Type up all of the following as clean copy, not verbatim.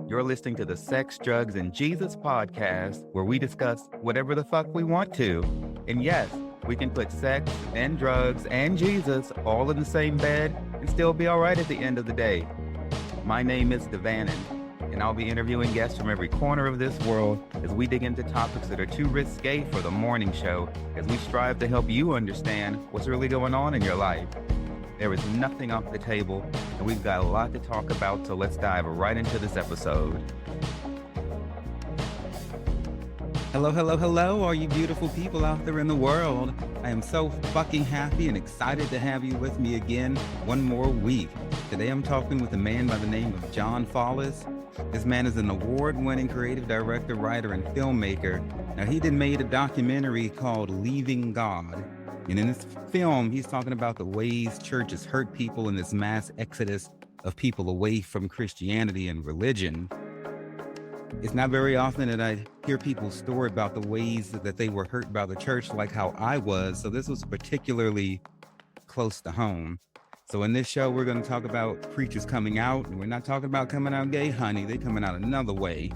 You're listening to the Sex, Drugs, and Jesus podcast, where we discuss whatever the fuck we want to. And yes, we can put sex and drugs and Jesus all in the same bed and still be all right at the end of the day. My name is Devanin, and I'll be interviewing guests from every corner of this world as we dig into topics that are too risque for the morning show, as we strive to help you understand what's really going on in your life. There is nothing off the table, and we've got a lot to talk about, so let's dive right into this episode. Hello, hello, hello, all you beautiful people out there in the world. I am so fucking happy and excited to have you with me again one more week. Today I'm talking with a man by the name of John Follis. This man is an award-winning creative director, writer, and filmmaker. Now, he made a documentary called Leaving God. And in this film, he's talking about the ways churches hurt people in this mass exodus of people away from Christianity and religion. It's not very often that I hear people's story about the ways that they were hurt by the church like how I was. So this was particularly close to home. So in this show, we're going to talk about preachers coming out. And we're not talking about coming out gay, honey. They're coming out another way.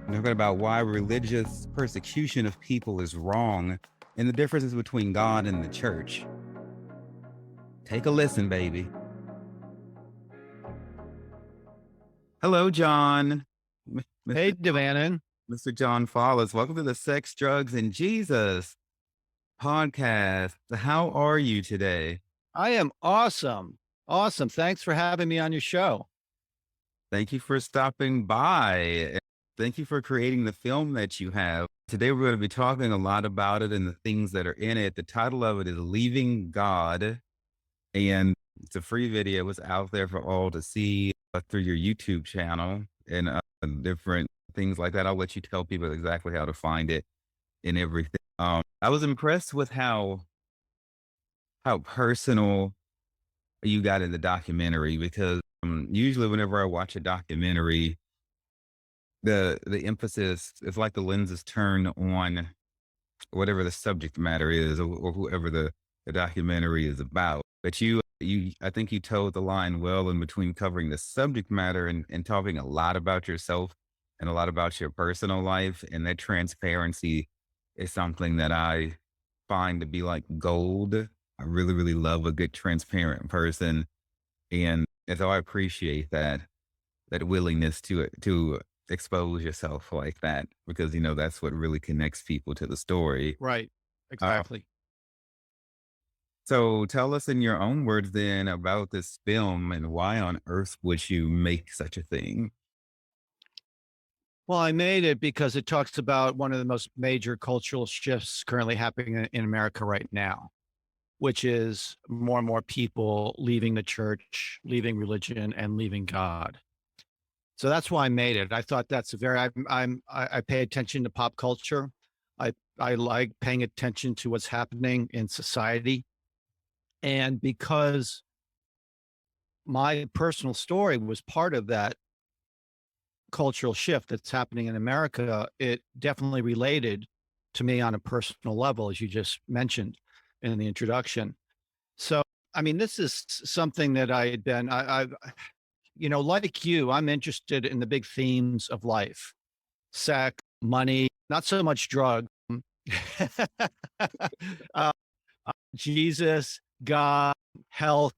We're talking about why religious persecution of people is wrong and the differences between God and the church. Take a listen, baby. Hello, John. Hey, Devanin. Mr. John Follis. Welcome to the Sex, Drugs, and Jesus podcast. How are you today? I am awesome. Awesome. Thanks for having me on your show. Thank you for stopping by. Thank you for creating the film that you have. Today, we're going to be talking a lot about it and the things that are in it. The title of it is Leaving God, and it's a free video. It's out there for all to see through your YouTube channel and different things like that. I'll let you tell people exactly how to find it and everything. I was impressed with how personal you got in the documentary, because usually whenever I watch a documentary, the emphasis is like the lens is turned on whatever the subject matter is, or whoever the documentary is about. But I think you towed the line well in between covering the subject matter and talking a lot about yourself and a lot about your personal life. And that transparency is something that I find to be like gold. I really, really love a good transparent person. And so I appreciate that willingness to expose yourself like that, because, you know, that's what really connects people to the story. Right. Exactly. So tell us in your own words then about this film, and why on earth would you make such a thing? Well, I made it because it talks about one of the most major cultural shifts currently happening in America right now, which is more and more people leaving the church, leaving religion, and leaving God. So that's why I made it. I thought that's I pay attention to pop culture. I like paying attention to what's happening in society. And because my personal story was part of that cultural shift that's happening in America, it definitely related to me on a personal level, as you just mentioned in the introduction. So, I mean, this is something that I had been, you know, like you, I'm interested in the big themes of life: sex, money, not so much drugs, Jesus, God, health,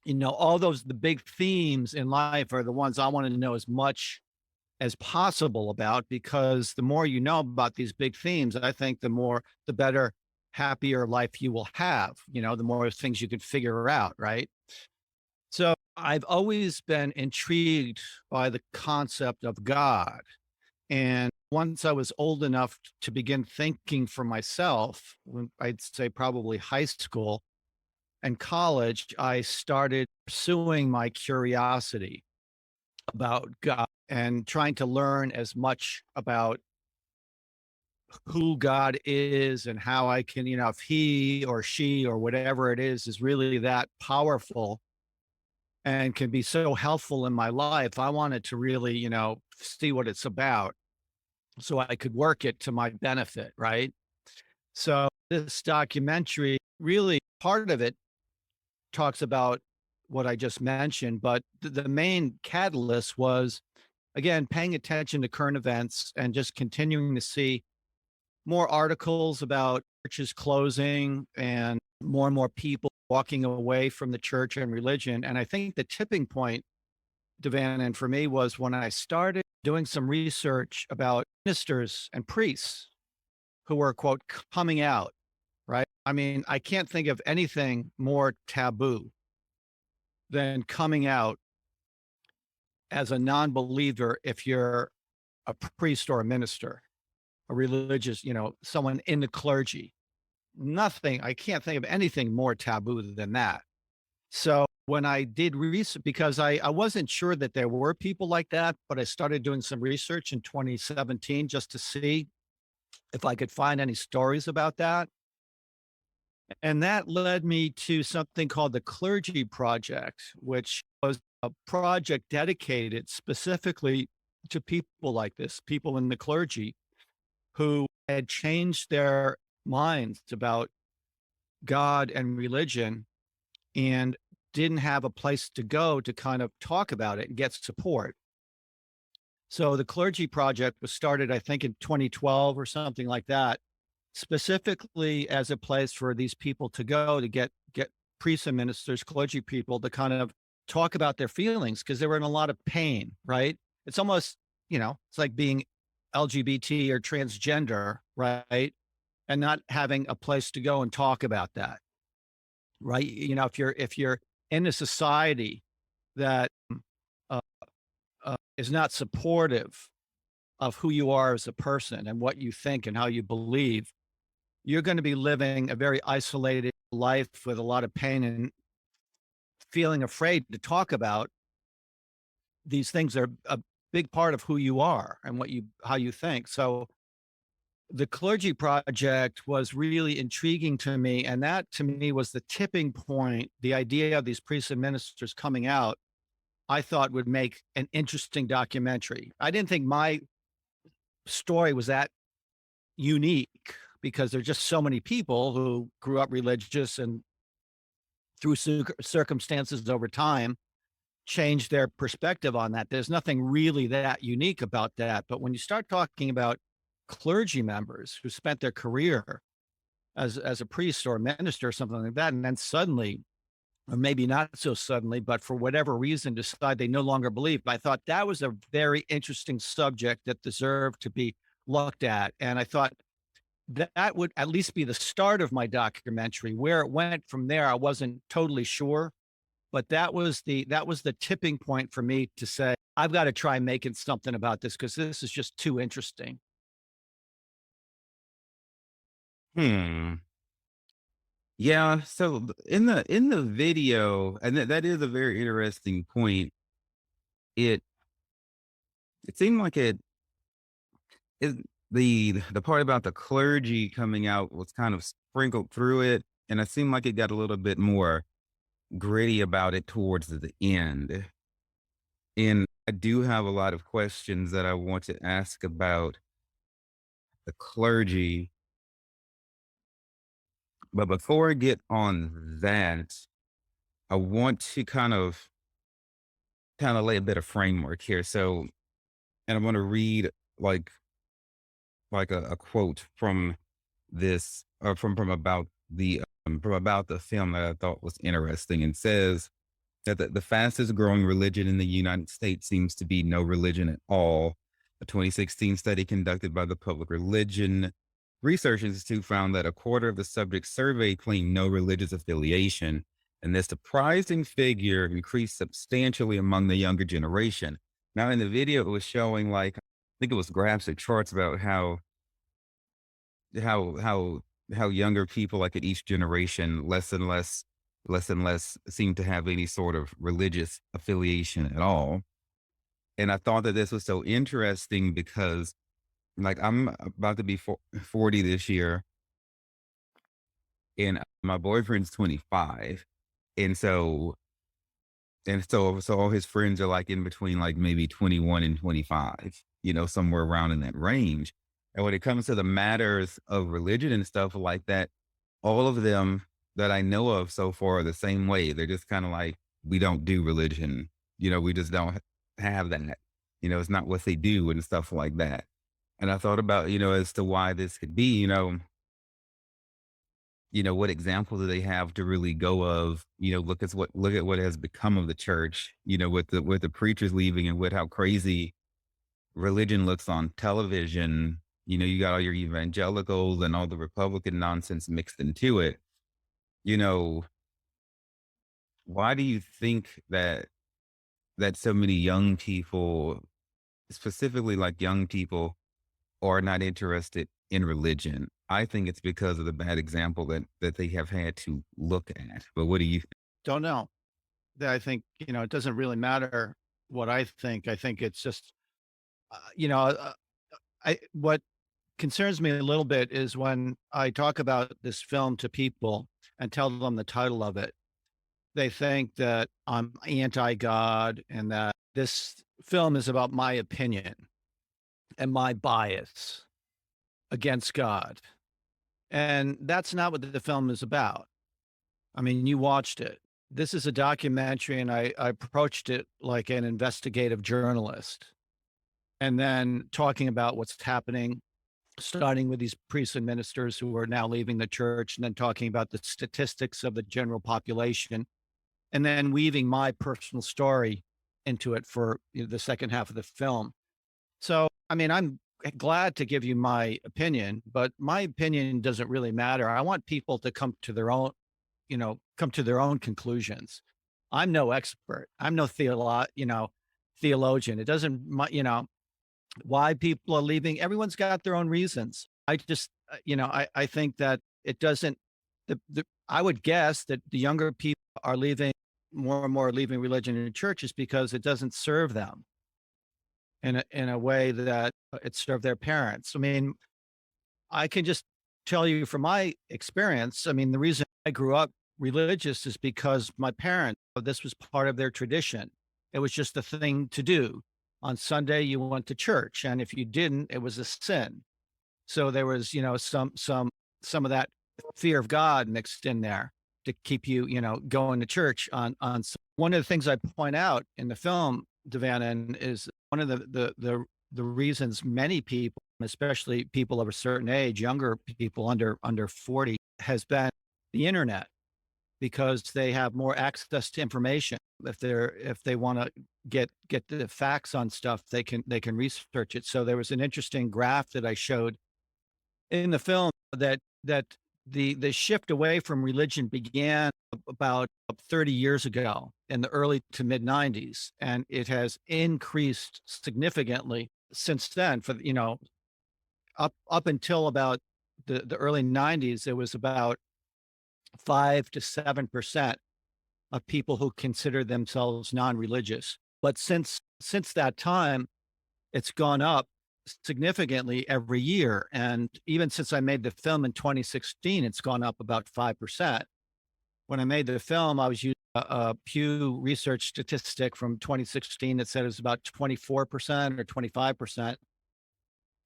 you know, all those, the big themes in life are the ones I want to know as much as possible about, because the more you know about these big themes, I think the better, happier life you will have, you know, the more things you could figure out. Right. So I've always been intrigued by the concept of God. And once I was old enough to begin thinking for myself, when I'd say probably high school and college, I started pursuing my curiosity about God and trying to learn as much about who God is and how I can, you know, if he or she or whatever it is really that powerful and can be so helpful in my life. I wanted to really, you know, see what it's about so I could work it to my benefit, right? So this documentary, really part of it talks about what I just mentioned, but the main catalyst was again, paying attention to current events and just continuing to see more articles about churches closing and more people walking away from the church and religion. And I think the tipping point, Devan, and for me was when I started doing some research about ministers and priests who were, quote, coming out, right? I mean, I can't think of anything more taboo than coming out as a non believer if you're a priest or a minister, a religious, someone in the clergy. Nothing, I can't think of anything more taboo than that. So when I did research, because I wasn't sure that there were people like that, but I started doing some research in 2017 just to see if I could find any stories about that. And that led me to something called the Clergy Project, which was a project dedicated specifically to people like this, people in the clergy who had changed their minds about God and religion and didn't have a place to go to kind of talk about it and get support. So the Clergy Project was started, I think, in 2012 or something like that, specifically as a place for these people to go to get priests and ministers, clergy people to kind of talk about their feelings because they were in a lot of pain, right? It's almost, it's like being LGBT or transgender, right? And not having a place to go and talk about that, right? If you're in a society that uh, is not supportive of who you are as a person and what you think and how you believe, you're going to be living a very isolated life with a lot of pain and feeling afraid to talk about these things that are a big part of who you are and how you think. So the Clergy Project was really intriguing to me. And that to me was the tipping point. The idea of these priests and ministers coming out, I thought would make an interesting documentary. I didn't think my story was that unique because there's just so many people who grew up religious and through circumstances over time changed their perspective on that. There's nothing really that unique about that. But when you start talking about clergy members who spent their career as a priest or a minister or something like that, and then suddenly, or maybe not so suddenly, but for whatever reason decide they no longer believe, I thought that was a very interesting subject that deserved to be looked at. And I thought that would at least be the start of my documentary. Where it went from there, I wasn't totally sure, but that was the tipping point for me to say, I've got to try making something about this because this is just too interesting. Hmm. Yeah. So in the video, and that is a very interesting point. It it seemed like it the part about the clergy coming out was kind of sprinkled through it, and it seemed like it got a little bit more gritty about it towards the end. And I do have a lot of questions that I want to ask about the clergy. But before I get on that, I want to kind of lay a bit of framework here. So, and I'm going to read like a quote from this from about the film that I thought was interesting, and says that the fastest growing religion in the United States seems to be no religion at all. A 2016 study conducted by the Public Religion Research Institute found that a quarter of the subjects surveyed claimed no religious affiliation, and this surprising figure increased substantially among the younger generation. Now, in the video, it was showing I think it was graphs or charts about how how how younger people, like at each generation, less and less seem to have any sort of religious affiliation at all. And I thought that this was so interesting because, like, I'm about to be 40 this year, and my boyfriend's 25. And so all his friends are like in between like maybe 21 and 25, somewhere around in that range. And when it comes to the matters of religion and stuff like that, all of them that I know of so far are the same way. They're just kind of like, we don't do religion. We just don't have that. It's not what they do and stuff like that. And I thought about, as to why this could be, what example do they have to really go of, look at what has become of the church, with the preachers leaving and with how crazy religion looks on television. You got all your evangelicals and all the Republican nonsense mixed into it. You know, why do you think that so many young people, specifically like young people, are not interested in religion? I think it's because of the bad example that they have had to look at. But what do you think? Don't know. I think, it doesn't really matter what I think. I think it's just, what concerns me a little bit is when I talk about this film to people and tell them the title of it, they think that I'm anti-God and that this film is about my opinion and my bias against God. And that's not what the film is about. I mean, you watched it. This is a documentary, and I approached it like an investigative journalist, and then talking about what's happening, starting with these priests and ministers who are now leaving the church, and then talking about the statistics of the general population, and then weaving my personal story into it for the second half of the film. So, I mean, I'm glad to give you my opinion, but my opinion doesn't really matter. I want people to come to their own conclusions. I'm no expert. I'm no theologian. It doesn't, why people are leaving. Everyone's got their own reasons. I just, I think that it doesn't, I would guess that the younger people are leaving more and more leaving religion in churches because it doesn't serve them in a way that it served their parents. I mean, I can just tell you from my experience. I mean, the reason I grew up religious is because my parents, this was part of their tradition. It was just the thing to do. On Sunday, you went to church, and if you didn't, it was a sin. So there was, some of that fear of God mixed in there to keep you, going to church on. One of the things I point out in the film, Devannon, is one of the reasons many people, especially people of a certain age, younger people under 40, has been the internet, because they have more access to information. If they want to get the facts on stuff, they can research it. So there was an interesting graph that I showed in the film that the shift away from religion began about 30 years ago in the early to mid 90s, and it has increased significantly since then. For up until about the early 90s, it was about 5 to 7% of people who consider themselves non-religious. But since that time, it's gone up significantly every year. And even since I made the film in 2016, it's gone up about 5%. When I made the film, I was using a Pew Research statistic from 2016 that said it was about 24% or 25%.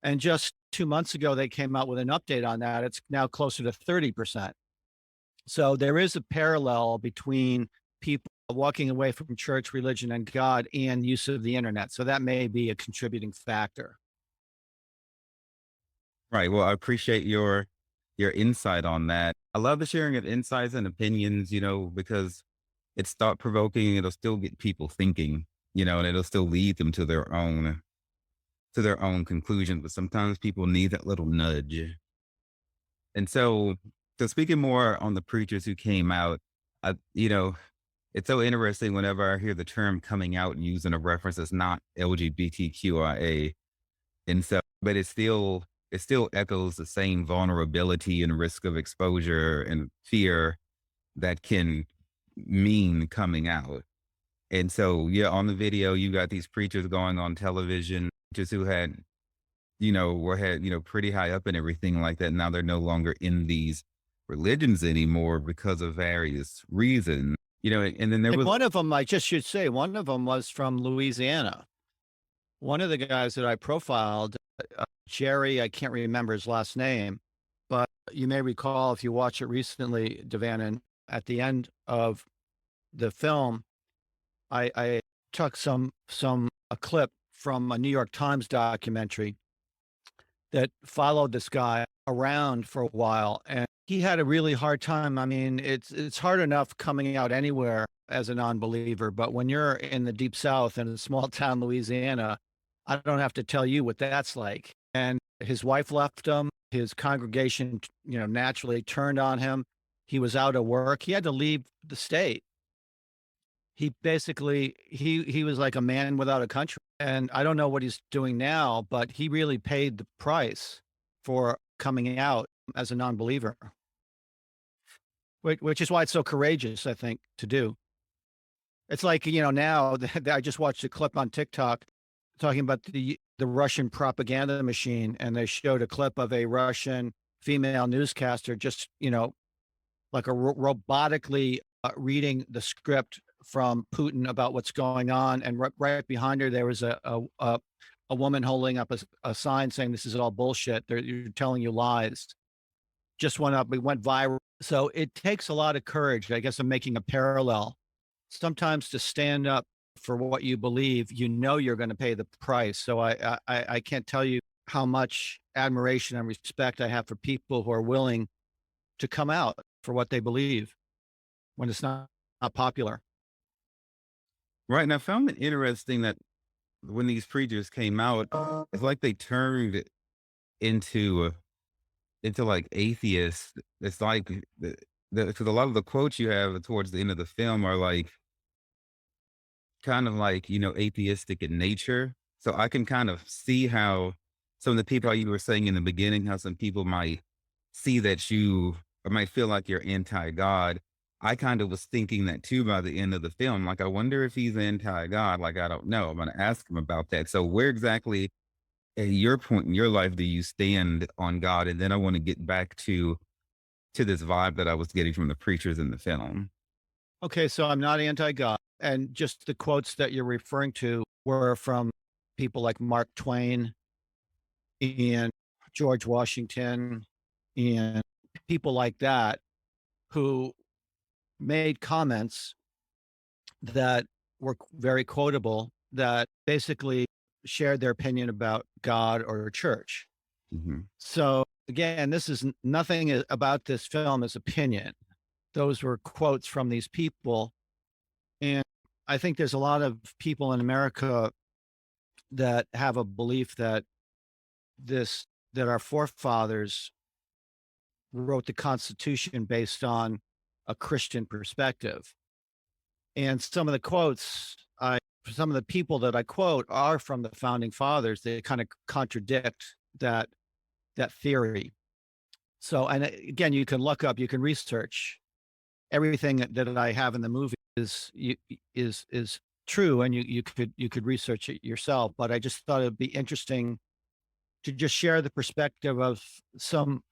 And just 2 months ago, they came out with an update on that. It's now closer to 30%. So there is a parallel between people walking away from church, religion, and God, and use of the internet. So that may be a contributing factor. Right. Well, I appreciate your insight on that. I love the sharing of insights and opinions, because it's thought provoking. It'll still get people thinking, and it'll still lead them to their own conclusion. But sometimes people need that little nudge. And so speaking more on the preachers who came out, it's so interesting whenever I hear the term coming out and using a reference that's not LGBTQIA. And so, but it still echoes the same vulnerability and risk of exposure and fear that can mean coming out. And so, yeah, on the video, you got these preachers going on television, just who had pretty high up and everything like that. Now they're no longer in these religions anymore because of various reasons, and then there And was, one of them, I just should say, one of them was from Louisiana. One of the guys that I profiled, Jerry, I can't remember his last name, but you may recall if you watch it recently, Devannon, at the end of the film, I took a clip from a New York Times documentary that followed this guy around for a while, and he had a really hard time. I mean, it's hard enough coming out anywhere as a non-believer, but when you're in the deep South in a small town, Louisiana, I don't have to tell you what that's like. And his wife left him. His congregation, naturally turned on him. He was out of work. He had to leave the state. He basically he was like a man without a country, and I don't know what he's doing now, but he really paid the price for coming out as a non-believer, which is why it's so courageous, I think, to do. It's like, now I just watched a clip on TikTok talking about the Russian propaganda machine, and they showed a clip of a Russian female newscaster just, like a robotically reading the script from Putin about what's going on, and right behind her there was a woman holding up a sign saying, "This is all bullshit. You're telling you lies." Just went up, it went viral. So it takes a lot of courage. I guess I'm making a parallel. Sometimes to stand up for what you believe, you're going to pay the price. So I can't tell you how much admiration and respect I have for people who are willing to come out for what they believe when it's not popular. Right. And I found it interesting that when these preachers came out, it's like they turned into like atheists. It's like because a lot of the quotes you have towards the end of the film are like kind of like, atheistic in nature. So I can kind of see how some of the people you were saying in the beginning, how some people might see that you or might feel like you're anti-God. I kind of was thinking that too by the end of the film. Like, I wonder if he's anti-God. Like, I don't know. I'm going to ask him about that. So where exactly at your point in your life do you stand on God? And then I want to get back to this vibe that I was getting from the preachers in the film. Okay, so I'm not anti-God, and just the quotes that you're referring to were from people like Mark Twain and George Washington and people like that who made comments that were very quotable, that basically shared their opinion about God or church. Mhm. So again, this is nothing about this film is opinion. Those were quotes from these people. And I think there's a lot of people in America that have a belief that that our forefathers wrote the Constitution based on a Christian perspective. And some of the people that I quote are from the founding fathers. They kind of contradict that theory. So, and again, you can research everything that I have in the movie is true, and you could research it yourself. But I just thought it'd be interesting to just share the perspective of some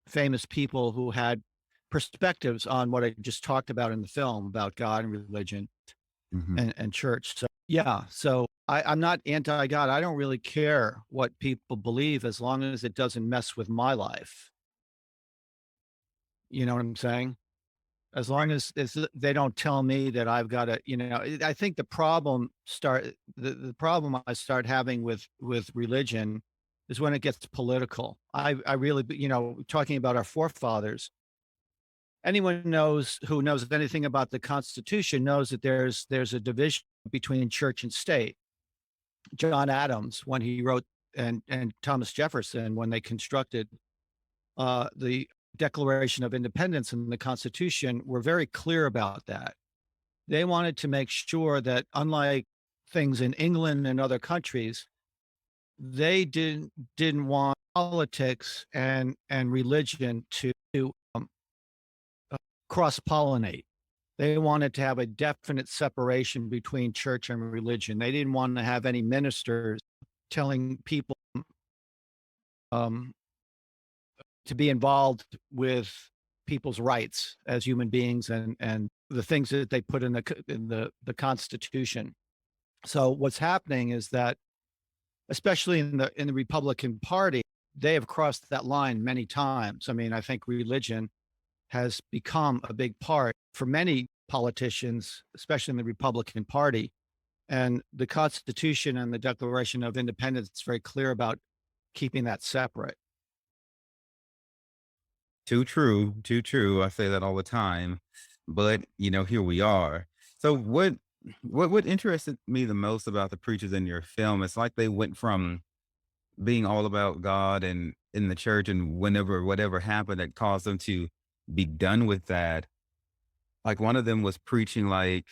famous people who had perspectives on what I just talked about in the film about God and religion Mhm. and church. So yeah, so I'm not anti-God. I don't really care what people believe as long as it doesn't mess with my life. You know what I'm saying? As long as they don't tell me that I've got to, I think the problem I start having with religion is when it gets political. I really, talking about our forefathers, anyone who knows anything about the Constitution knows that there's a division between church and state. John Adams, when he wrote, and Thomas Jefferson, when they constructed the Declaration of Independence and the Constitution, were very clear about that. They wanted to make sure that, unlike things in England and other countries, they didn't want politics and religion to um, cross pollinate. They wanted to have a definite separation between church and religion. They didn't want to have any ministers telling people um, to be involved with people's rights as human beings and the things that they put in the Constitution. So what's happening is that, especially in the Republican Party, they have crossed that line many times. I mean, I think religion has become a big part for many politicians, especially in the Republican Party. And the Constitution and the Declaration of Independence is very clear about keeping that separate. Too true, too true. I say that all the time, but here we are. So what interested me the most about the preachers in your film, it's like they went from being all about God and in the church, and whenever whatever happened that caused them to be done with that. Like one of them was preaching like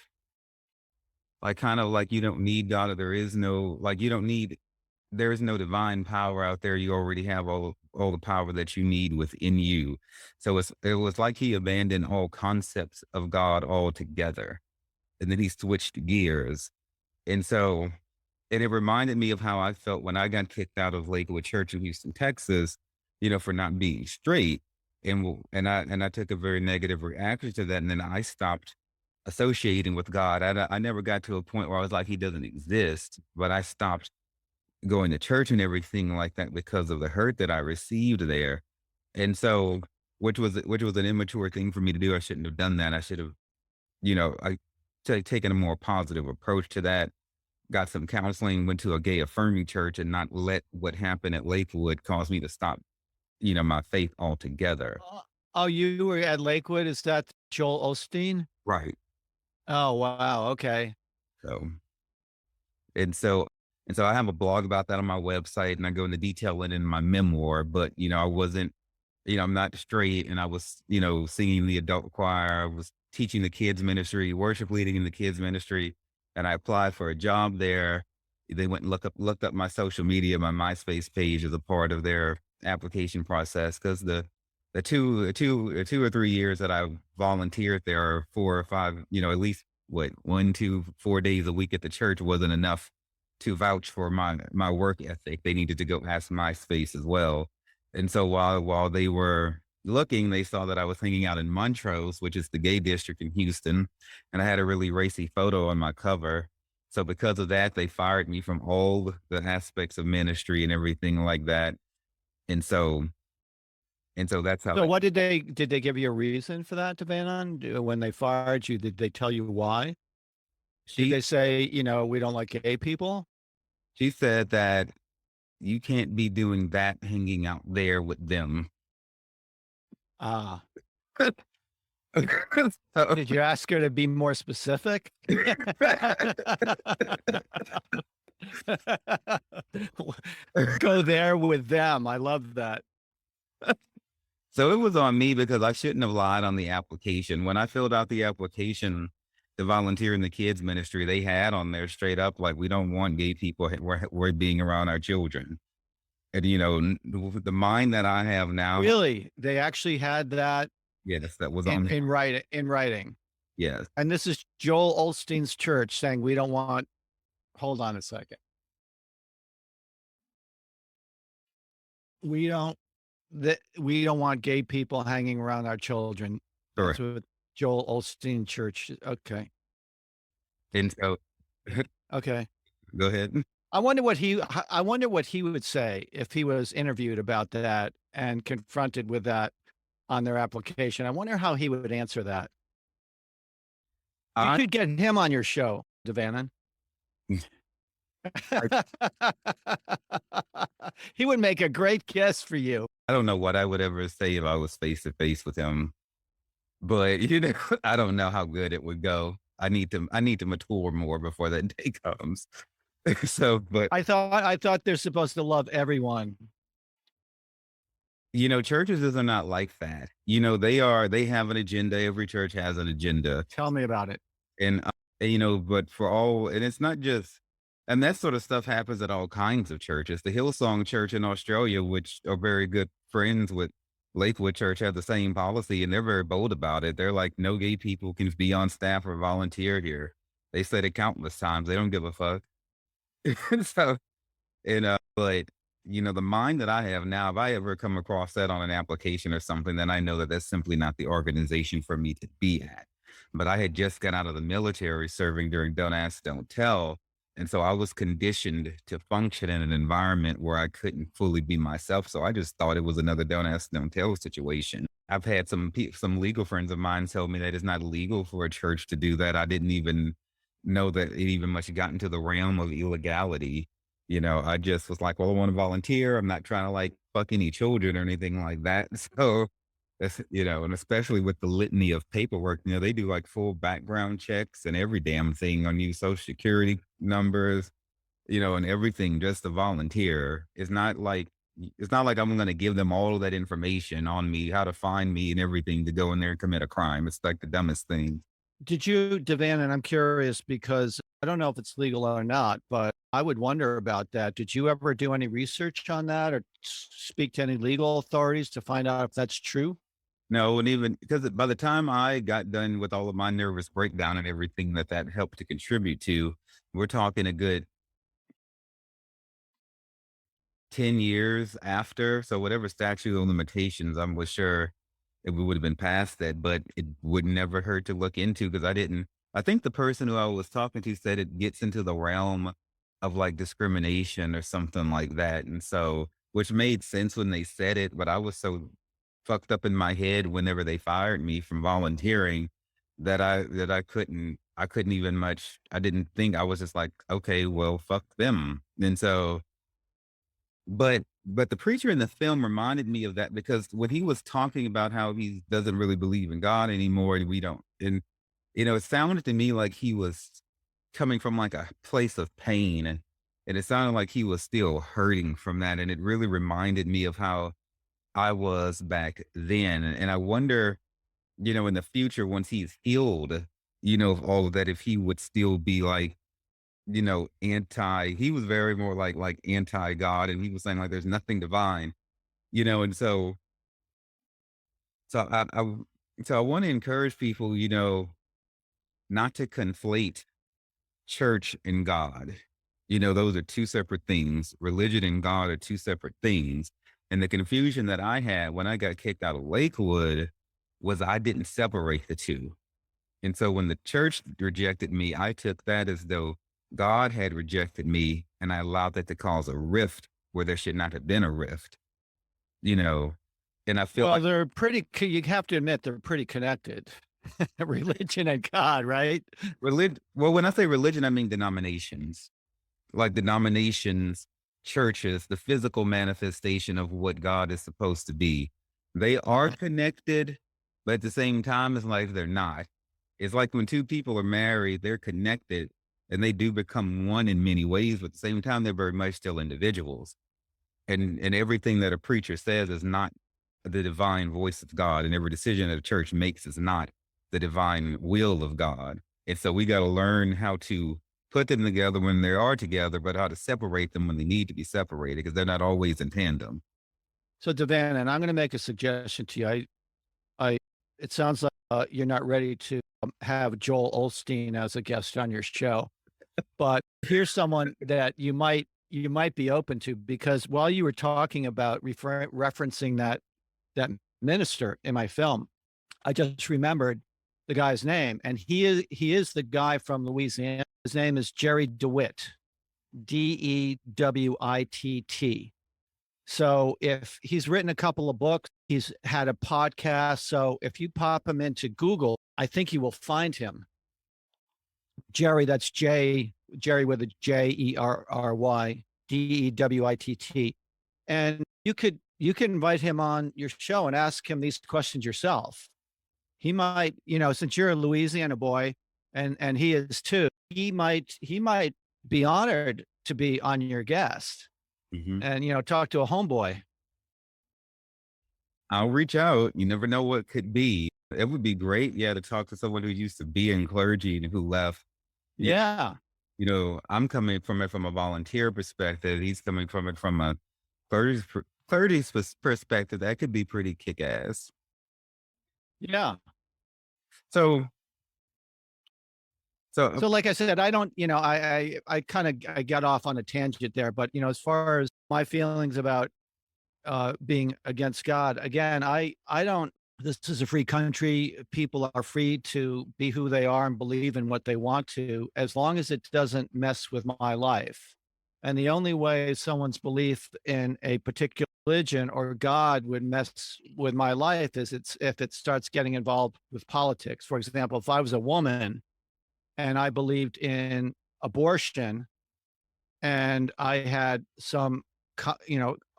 kind of like you don't need God, or there is no like you don't need there is no divine power out there. You already have all the power that you need within you. So it was like he abandoned all concepts of God altogether. And then he switched gears. And so and it reminded me of how I felt when I got kicked out of Lakewood Church in Houston, Texas, for not being straight. And I took a very negative reaction to that. And then I stopped associating with God. I never got to a point where I was like, he doesn't exist, but I stopped going to church and everything like that because of the hurt that I received there. And so, which was an immature thing for me to do. I shouldn't have done that. I should have, taken a more positive approach to that. Got some counseling, went to a gay affirming church, and not let what happened at Lakewood cause me to stop, my faith altogether. Oh, you were at Lakewood? Is that Joel Osteen? Right. Oh, wow. Okay. So, and so, and so I have a blog about that on my website, and I go into detail in my memoir. But I wasn't, I'm not straight, and I was, singing the adult choir. I was teaching the kids ministry, worship leading in the kids ministry, and I applied for a job there. They went and looked up my social media, my MySpace page as a part of their application process, because the 2 or 3 years that I volunteered there, or 4 or 5, at least what 1, 2, 4 days a week at the church wasn't enough to vouch for my work ethic. They needed to go ask MySpace as well. And so while they were looking, they saw that I was hanging out in Montrose, which is the gay district in Houston, and I had a really racy photo on my cover. So because of that, they fired me from all the aspects of ministry and everything like that. And so that's how So what did they give you a reason for that, Devanon? When they fired you, did they tell you why? Did they she say, we don't like gay people? she said that you can't be doing that hanging out there with them. Ah, So did you ask her to be more specific? Go there with them. I love that. So it was on me because I shouldn't have lied on the application. When I filled out the application to volunteer in the kids ministry, they had on there straight up like, we don't want gay people. We're being around our children. And the mind that I have now, Really? They actually had that yes, that was in, on. in writing. Yes, And this is Joel Osteen's church saying we don't want, hold on a second. We don't we don't want gay people hanging around our children. That's correct. what Joel Osteen Church. Okay. And so, Okay. go ahead. I wonder what he would say if he was interviewed about that and confronted with that on their application. I wonder how he would answer that. You I, could get him on your show, Devanon. He would make a great guest for you. I don't know what I would ever say if I was face to face with him, but I don't know how good it would go. I need to mature more before that day comes. So, but I thought they're supposed to love everyone. churches are not like that. They have an agenda. Every church has an agenda. Tell me about it. And but for all, and it's not just, and that sort of stuff happens at all kinds of churches. The Hillsong Church in Australia, which are very good friends with Lakewood Church, have the same policy, and they're very bold about it. They're like, no gay people can be on staff or volunteer here. They said it countless times. They don't give a fuck. So, but the mind that I have now, if I ever come across that on an application or something, then I know that that's simply not the organization for me to be at. But I had just got out of the military serving during Don't Ask, Don't Tell. And so I was conditioned to function in an environment where I couldn't fully be myself. So I just thought it was another Don't Ask, Don't Tell situation. I've had some legal friends of mine tell me that it's not legal for a church to do that. I didn't even know that it even much got into the realm of illegality. I just was like, well, I want to volunteer. I'm not trying to like fuck any children or anything like that. So and especially with the litany of paperwork, they do like full background checks and every damn thing on you, social security numbers, and everything just to volunteer. It's not like I'm going to give them all of that information on me, how to find me and everything to go in there and commit a crime. It's like the dumbest thing. Did you, Devan, and I'm curious because I don't know if it's legal or not, but I would wonder about that. Did you ever do any research on that or speak to any legal authorities to find out if that's true? No, and even because by the time I got done with all of my nervous breakdown and everything that helped to contribute to, we're talking a good 10 years after. So whatever statute of limitations, I was sure it would have been past that, but it would never hurt to look into because I think the person who I was talking to said it gets into the realm of like discrimination or something like that. And so, which made sense when they said it, but I was so fucked up in my head whenever they fired me from volunteering that I couldn't even much, I didn't think. I was just like, okay, well, fuck them. And so, but the preacher in the film reminded me of that because when he was talking about how he doesn't really believe in God anymore, and we don't, and it sounded to me like he was coming from like a place of pain, and it sounded like he was still hurting from that, and it really reminded me of how I was back then, and I wonder, in the future once he's healed, of all of that, if he would still be like he was very more like anti-God, and he was saying like there's nothing divine, and so I want to encourage people, not to conflate church and God. Those are two separate things. Religion and God are two separate things. And the confusion that I had when I got kicked out of Lakewood was I didn't separate the two. And so when the church rejected me, I took that as though God had rejected me, and I allowed that to cause a rift where there should not have been a rift, you know? And I feel Well, like they're you have to admit they're pretty connected. Religion and God, right? well, when I say religion, I mean denominations, like denominations, churches, the physical manifestation of what God is supposed to be. They are connected, but at the same time, it's like they're not. It's like when two people are married, they're connected and they do become one in many ways, but at the same time, they're very much still individuals. And everything that a preacher says is not the divine voice of God, and every decision that a church makes is not the divine will of God. And so we got to learn how to put them together when they are together, but how to separate them when they need to be separated because they're not always in tandem. So, Devan, and I'm going to make a suggestion to you. I, it sounds like you're not ready to have Joel Olstein as a guest on your show, but here's someone that you might be open to because while you were talking about referencing that minister in my film, I just remembered the guy's name, and he is the guy from Louisiana. His name is Jerry DeWitt, DEWITT. So if he's written a couple of books, he's had a podcast. So if you pop him into Google, I think you will find him. Jerry, that's Jerry with a JERRY, DEWITT. And you can invite him on your show and ask him these questions yourself. He might, since you're a Louisiana boy and he is too, he might be honored to be on your guest Mhm. and, talk to a homeboy. I'll reach out. You never know what could be. It would be great, yeah, to talk to someone who used to be in clergy and who left. Yeah, Yeah. I'm coming from it from a volunteer perspective. He's coming from it from a clergy's perspective. That could be pretty kick ass. Yeah. So, so So like I said, I don't, I kind of I got off on a tangent there, but as far as my feelings about being against God, again, I don't this is a free country. People are free to be who they are and believe in what they want to, as long as it doesn't mess with my life. And the only way someone's belief in a particular religion or God would mess with my life is if it starts getting involved with politics. For example, if I was a woman and I believed in abortion, and I had some,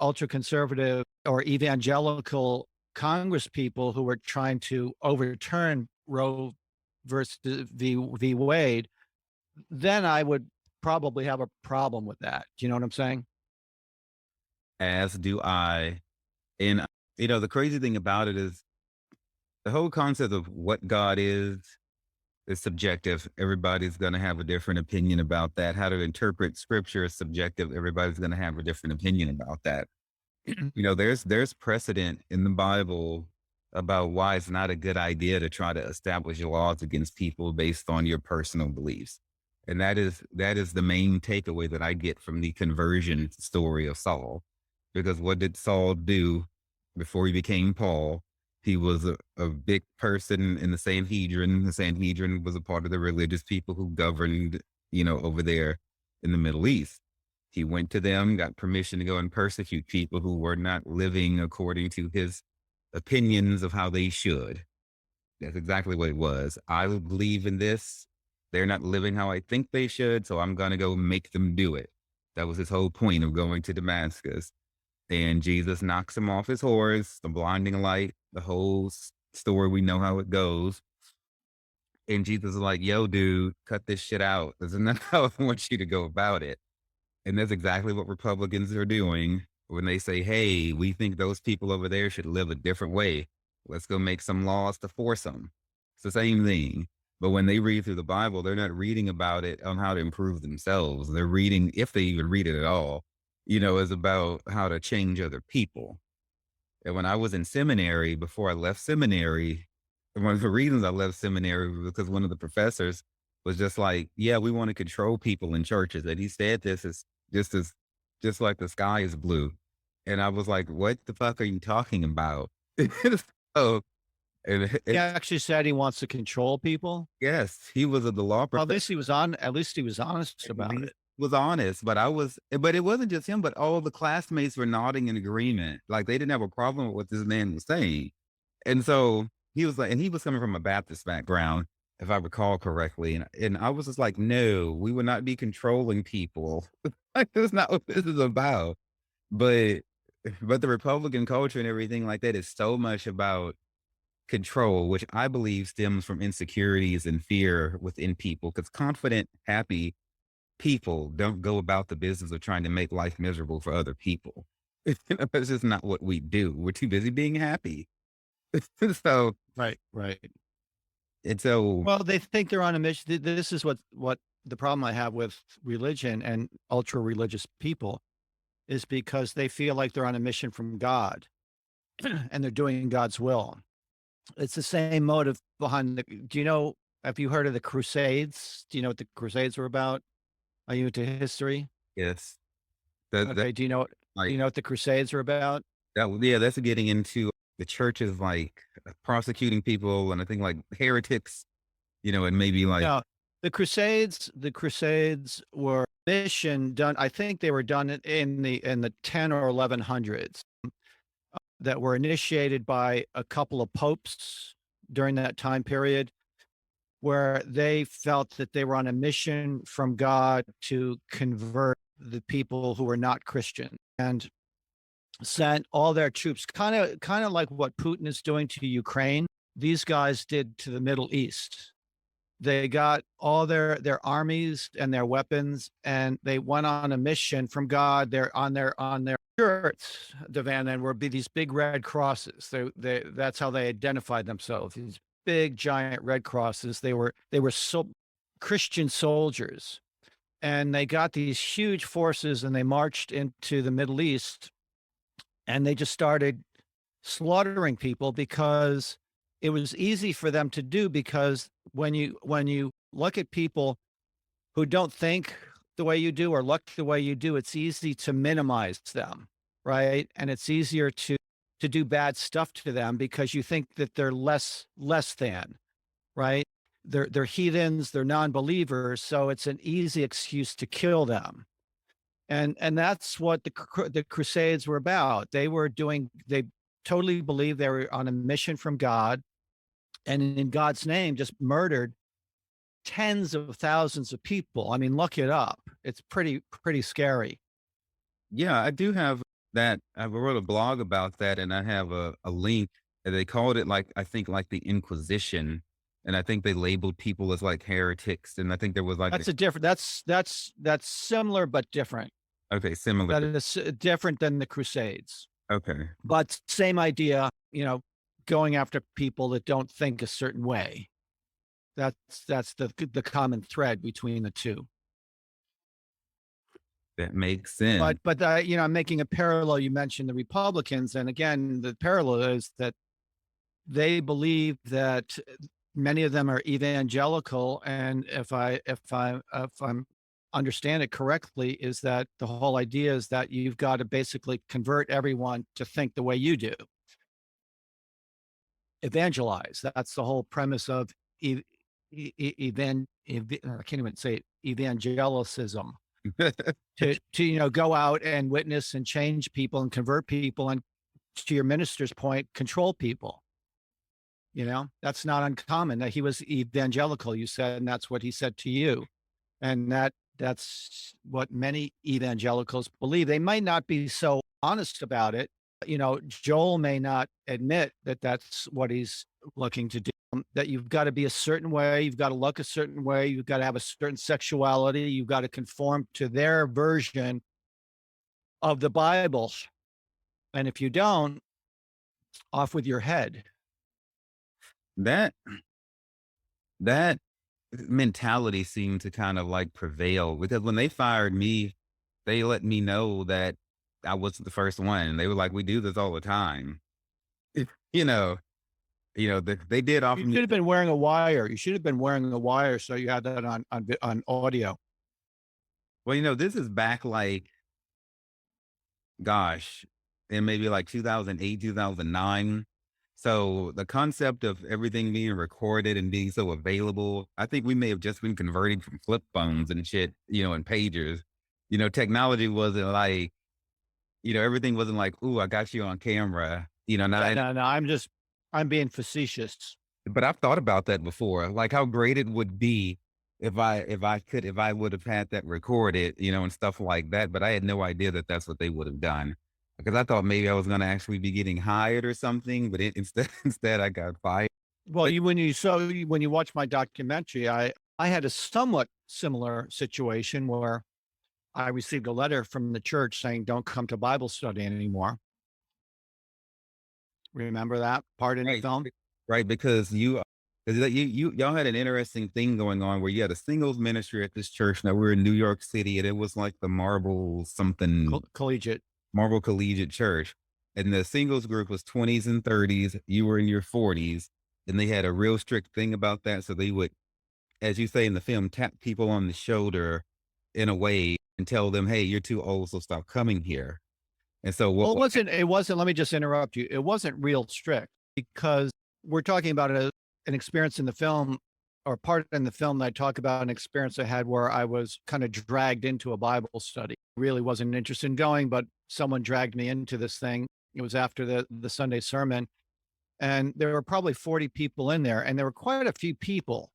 ultra conservative or evangelical Congress people who were trying to overturn Roe versus v. Wade, then I would probably have a problem with that. Do you know what I'm saying? As do I. And, the crazy thing about it is the whole concept of what God is subjective. Everybody's going to have a different opinion about that. How to interpret scripture is subjective. Everybody's going to have a different opinion about that. There's precedent in the Bible about why it's not a good idea to try to establish laws against people based on your personal beliefs. And that is the main takeaway that I get from the conversion story of Saul. Because what did Saul do before he became Paul? He was a big person in the Sanhedrin. The Sanhedrin was a part of the religious people who governed, over there in the Middle East. He went to them, got permission to go and persecute people who were not living according to his opinions of how they should. That's exactly what it was. I believe in this. They're not living how I think they should, so I'm going to go make them do it. That was his whole point of going to Damascus. And Jesus knocks him off his horse, the blinding light, the whole story. We know how it goes. And Jesus is like, yo, dude, cut this shit out. This is not how I want you to go about it. And that's exactly what Republicans are doing when they say, hey, we think those people over there should live a different way. Let's go make some laws to force them. It's the same thing. But when they read through the Bible, they're not reading about it on how to improve themselves. They're reading, if they even read it at all, is about how to change other people. And when I was in seminary, before I left seminary, one of the reasons I left seminary was because one of the professors was just like, yeah, we want to control people in churches. And he said this is just like the sky is blue. And I was like, what the fuck are you talking about? So, and He actually said he wants to control people. yes, he was the law Well, professor. at least he was honest about He it. was honest, but it wasn't just him, but all the classmates were nodding in agreement. Like they didn't have a problem with what this man was saying. And so he was like, and he was coming from a Baptist background, if I recall correctly. And I was just like, no, we would not be controlling people. Like, that's not what this is about. But but the Republican culture and everything like that is so much about control, which I believe stems from insecurities and fear within people. Because confident, happy people don't go about the business of trying to make life miserable for other people. That's just not what we do. We're too busy being happy. So Right, right. and so Well, they think they're on a mission. This is what the problem I have with religion and ultra religious people is because they feel like they're on a mission from God and they're doing God's will. It's the same motive behind the. Do you know? Have you heard of the Crusades? Do you know what the Crusades were about? Are you into history? yes, that Okay. Do like you know what the Crusades were about? yeah, that's getting into the churches like prosecuting people and I think like heretics, and maybe like No, the Crusades were mission done. I think they were done in the 10 or 1100s that were initiated by a couple of popes during that time period where they felt that they were on a mission from God to convert the people who were not Christian and sent all their troops kind of like what Putin is doing to Ukraine. These guys did to the Middle East. They got all their armies and their weapons, and they went on a mission from God. They're on their shirts, Devan, and would be these big red crosses. That's how they identified themselves. These big giant red crosses. They were so Christian soldiers, and they got these huge forces, and they marched into the Middle East, and they just started slaughtering people because it was easy for them to do because when you look at people who don't think the way you do or look the way you do, it's easy to minimize them, right? And it's easier to do bad stuff to them because you think that they're less than, right? They're heathens, they're non-believers, so it's an easy excuse to kill them. And that's what the Crusades were about. They totally believed they were on a mission from God, and in God's name, just murdered tens of thousands of people. I mean, look it up. It's pretty scary. Yeah, I do have that. I wrote a blog about that, and I have a link. And they called it like I think like the Inquisition, and I think they labeled people as like heretics. And I think there was like That's a different that's similar but different. okay, similar. That is different than the Crusades. Okay, But same idea, going after people that don't think a certain way. That's the common thread between the two. that makes sense. But I'm making a parallel. You mentioned the Republicans, and again, the parallel is that they believe that many of them are evangelical, and if I'm understand it correctly, is that the whole idea is that you've got to basically convert everyone to think the way you do. Evangelize. That's the whole premise of e- I can't even say it, evangelicism. To go out and witness and change people and convert people, and to your minister's point, control people. That's not uncommon. That he was evangelical, you said, and that's what he said to you. And that's what many evangelicals believe. They might not be so honest about it. Joel may not admit that that's what he's looking to do. That you've got to be a certain way, you've got to look a certain way, you've got to have a certain sexuality, you've got to conform to their version of the Bible. And if you don't, off with your head. that that mentality seemed to kind of like prevail because when they fired me, they let me know that I wasn't the first one. They were like, "We do this all the time." you know, they did offer You me. should have been wearing a wire. You should have been wearing a wire so you had that on audio. Well, this is back like, gosh, in maybe like 2008, 2009. So the concept of everything being recorded and being so available, I think we may have just been converting from flip phones and shit, and pagers. Technology wasn't like, everything wasn't like, "Ooh, I got you on camera." Yeah, Not, no, I'm being facetious. but I've thought about that before, like how great it would be if I would have had that recorded, and stuff like that. But I had no idea that that's what they would have done because I thought maybe I was going to actually be getting hired or something, but instead I got fired. Well, But when you watch my documentary, I had a somewhat similar situation where I received a letter from the church saying, "Don't come to Bible study anymore." Remember that part in the right, film? right, because y'all had an interesting thing going on where you had a singles ministry at this church. Now we're in New York City, and it was like the Marble something Collegiate. Marble Collegiate Church. And the singles group was 20s and 30s. You were in your 40s. And they had a real strict thing about that. So they would, as you say in the film, tap people on the shoulder in a way and tell them, "Hey, you're too old, so stop coming here." And so Well, what it wasn't, let me just interrupt you. It wasn't real strict because we're talking about an experience in the film, or part in the film that I talk about an experience I had where I was kind of dragged into a Bible study. Really wasn't interested in going, but someone dragged me into this thing. It was after the Sunday sermon, and there were probably 40 people in there, and there were quite a few people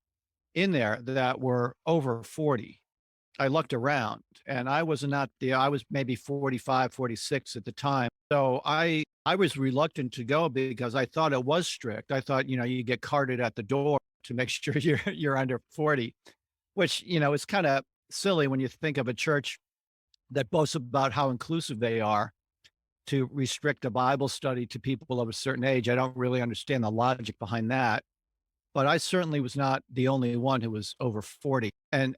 in there that were over 40. I looked around and I was maybe 45, 46 at the time. So I was reluctant to go because I thought it was strict. I thought, you get carted at the door to make sure you're under 40, which, is kind of silly when you think of a church that boasts about how inclusive they are to restrict a Bible study to people of a certain age. I don't really understand the logic behind that. But I certainly was not the only one who was over 40. And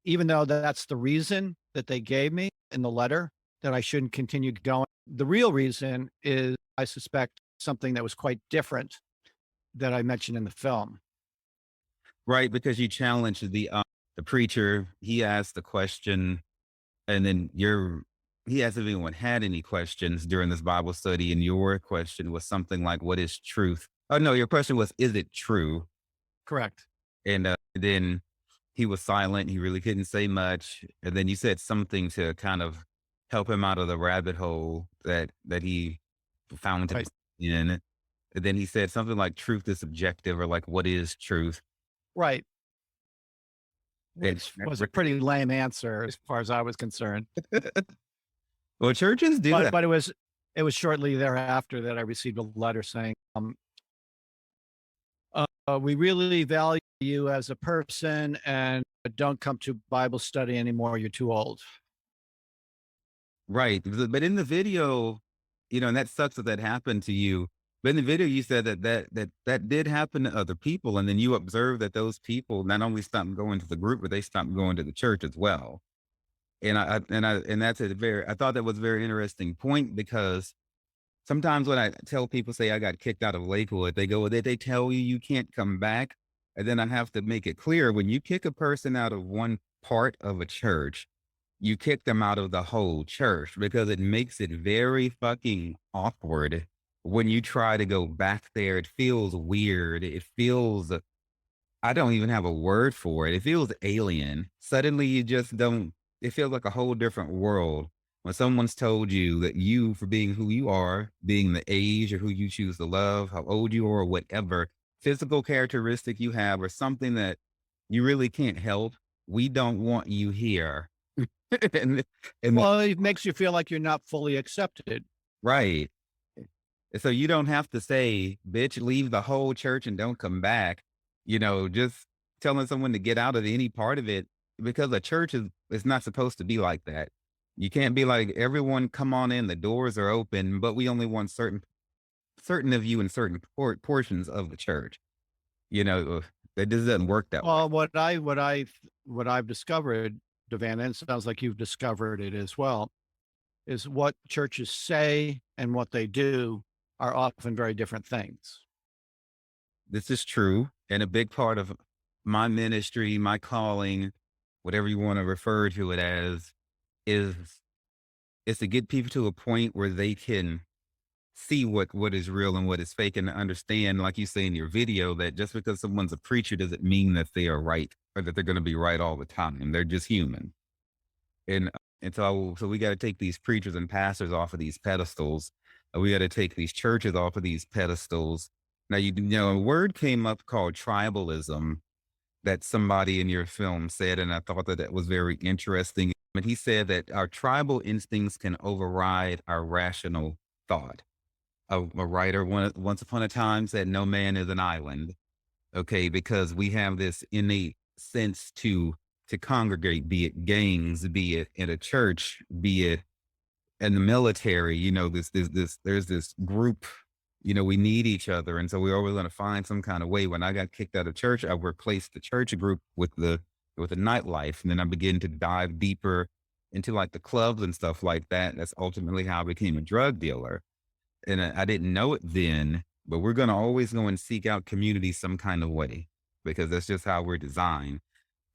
even though that's the reason that they gave me in the letter that I shouldn't continue going, the real reason is, I suspect, something that was quite different that I mentioned in the film. right, because you challenged the preacher, he asked the question, and then he asked if anyone had any questions during this Bible study, and your question was something like, "What is truth?" Oh no, your question was, "Is it true?" Correct. And then he was silent. He really couldn't say much. And then you said something to kind of help him out of the rabbit hole that he found Right. himself in. And then he said something like, "Truth is subjective," or like, "What is truth?" Right. It, which was a pretty lame answer as far as I was concerned. well, churches do that. But it was shortly thereafter that I received a letter saying, "We really value you as a person, and don't come to Bible study anymore. You're too old." Right. But in the video, and that sucks that that happened to you. But in the video, you said that did happen to other people, and then you observed that those people not only stopped going to the group, but they stopped going to the church as well. And that's a very, I thought that was a very interesting point, because sometimes when I tell people, say I got kicked out of Lakewood, they go, well, they tell you you can't come back. And then I have to make it clear, when you kick a person out of one part of a church, you kick them out of the whole church, because it makes it very fucking awkward when you try to go back there. It feels weird. It feels, I don't even have a word for it. It feels alien. Suddenly you just don't, it feels like a whole different world when someone's told you that you, for being who you are, being the age or who you choose to love, how old you are, or whatever physical characteristic you have, or something that you really can't help, we don't want you here. and, and Well, it makes you feel like you're not fully accepted. right. So you don't have to say, bitch, leave the whole church and don't come back. Just telling someone to get out of any part of it, because a church is not supposed to be like that. You can't be like, everyone come on in, the doors are open, but we only want certain of you in certain portions of the church. That just doesn't work that way. Well, what I've discovered, Devan, and it sounds like you've discovered it as well, is what churches say and what they do are often very different things. This is true. And a big part of my ministry, my calling, whatever you want to refer to it as, is to get people to a point where they can see what is real and what is fake, and to understand, like you say in your video, that just because someone's a preacher doesn't mean that they are right, or that they're going to be right all the time. They're just human. And so we got to take these preachers and pastors off of these pedestals. We got to take these churches off of these pedestals. Now, a word came up called tribalism that somebody in your film said, and I thought that was very interesting. And he said that our tribal instincts can override our rational thought. A writer once upon a time said, "No man is an island." Okay, because we have this innate sense to congregate, be it gangs, be it in a church, be it in the military. There's this group. We need each other, and so we're always going to find some kind of way. When I got kicked out of church, I replaced the church group with the nightlife, and then I began to dive deeper into like the clubs and stuff like that. That's ultimately how I became a drug dealer. And I didn't know it then, but we're going to always go and seek out community some kind of way, because that's just how we're designed.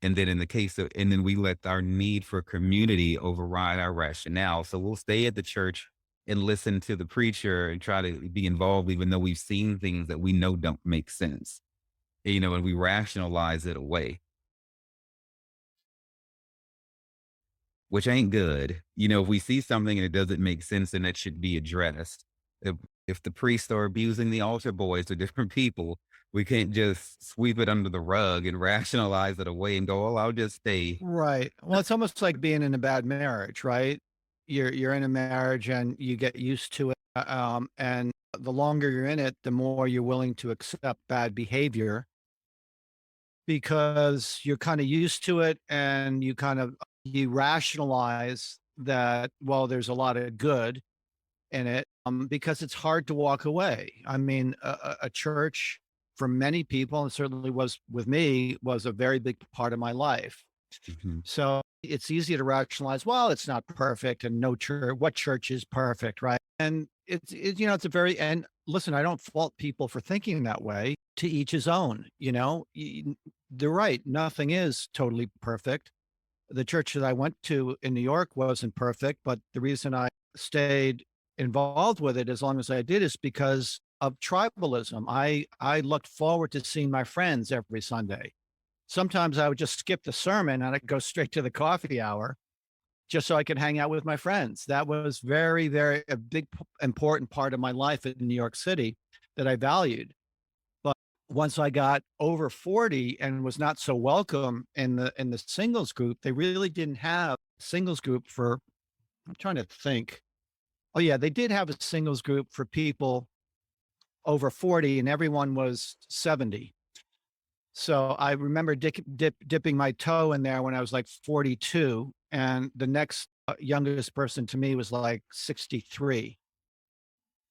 And then and then we let our need for community override our rationale. So we'll stay at the church and listen to the preacher and try to be involved, even though we've seen things that we know don't make sense, and we rationalize it away, which ain't good. If we see something and it doesn't make sense, then it should be addressed. If the priests are abusing the altar boys to different people, we can't just sweep it under the rug and rationalize it away and go, "Oh, I'll just stay." Right. Well, it's almost like being in a bad marriage, right? You're in a marriage and you get used to it. And the longer you're in it, the more you're willing to accept bad behavior, because you're kind of used to it, and you rationalize that, well, there's a lot of good in it, because it's hard to walk away. I mean, a church for many people, and certainly was with me, was a very big part of my life. Mhm. So it's easy to rationalize, well, it's not perfect, and no church, what church is perfect, right? And it's a very, and listen, I don't fault people for thinking that way. To each his own, they're right. Nothing is totally perfect. The church that I went to in New York wasn't perfect, but the reason I stayed involved with it as long as I did is because of tribalism. I looked forward to seeing my friends every Sunday. Sometimes I would just skip the sermon and I'd go straight to the coffee hour just so I could hang out with my friends. That was very, very a big important part of my life in New York City that I valued. But once I got over 40 and was not so welcome in the singles group, they really didn't have a singles group for, I'm trying to think. Oh yeah, they did have a singles group for people over 40 and everyone was 70. So I remember dipping my toe in there when I was like 42, and the next youngest person to me was like 63.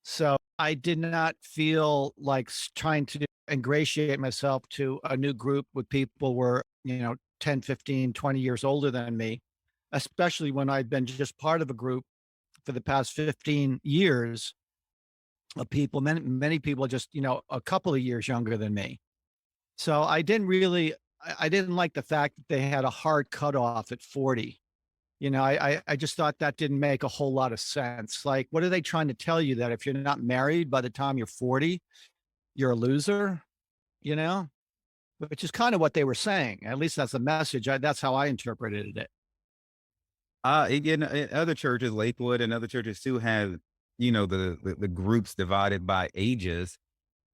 So I did not feel like trying to ingratiate myself to a new group with people were, 10, 15, 20 years older than me, especially when I'd been just part of a group for the past 15 years of people, many people just, a couple of years younger than me. So I didn't like the fact that they had a hard cutoff at 40. I just thought that didn't make a whole lot of sense. Like, what are they trying to tell you, that if you're not married by the time you're 40, you're a loser, you know? Which is kind of what they were saying. At least that's the message. That's how I interpreted it. Again, other churches, Lakewood and other churches too have, the groups divided by ages.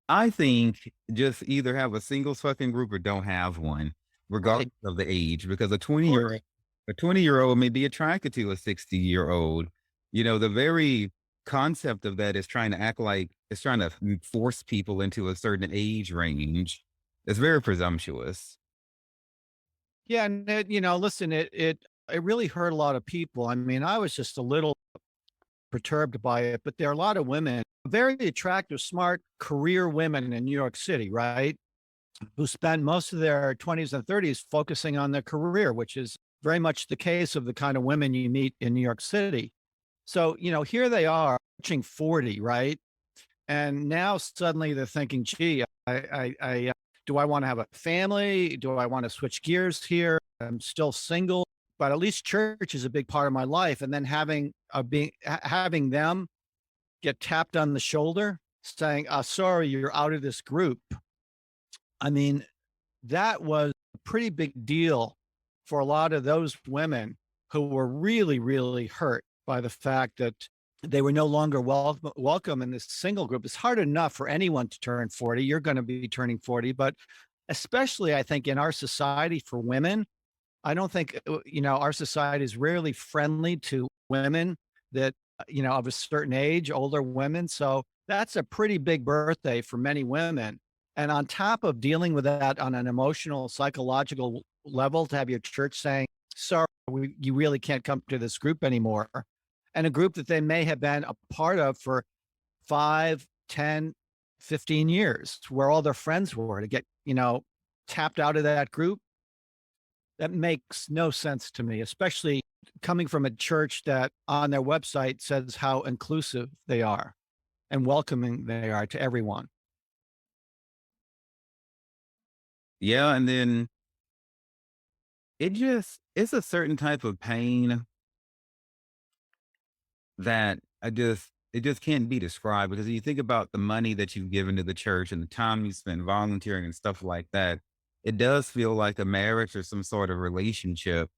I think just either have a single fucking group or don't have one, regardless Right. of the age, because a Of 20 course. year a 20-year-old may be attracted to a 60-year-old. The very concept of that is trying to act like it's trying to force people into a certain age range. It's very presumptuous. Yeah. And listen, it really hurt a lot of people. I mean, I was just a little perturbed by it, but there are a lot of women, very attractive, smart career women in New York City, right? Who spend most of their 20s and 30s focusing on their career, which is very much the case of the kind of women you meet in New York City. So, here they are reaching 40, right? And now suddenly they're thinking, gee, do I want to have a family? Do I want to switch gears here? I'm still single, but at least church is a big part of my life. And then having them get tapped on the shoulder saying, sorry, you're out of this group. I mean, that was a pretty big deal for a lot of those women who were really, really hurt by the fact that they were no longer welcome in this single group. It's hard enough for anyone to turn 40. You're going to be turning 40, but especially I think in our society for women, I don't think, our society is rarely friendly to women that, of a certain age, older women. So that's a pretty big birthday for many women. And on top of dealing with that on an emotional, psychological level, to have your church saying, sorry, you really can't come to this group anymore. And a group that they may have been a part of for 5, 10, 15 years, where all their friends were, to get, tapped out of that group. That makes no sense to me, especially coming from a church that on their website says how inclusive they are and welcoming they are to everyone. Yeah, and then it's a certain type of pain that it just can't be described, because you think about the money that you've given to the church and the time you spend volunteering and stuff like that. It does feel like a marriage or some sort of relationship,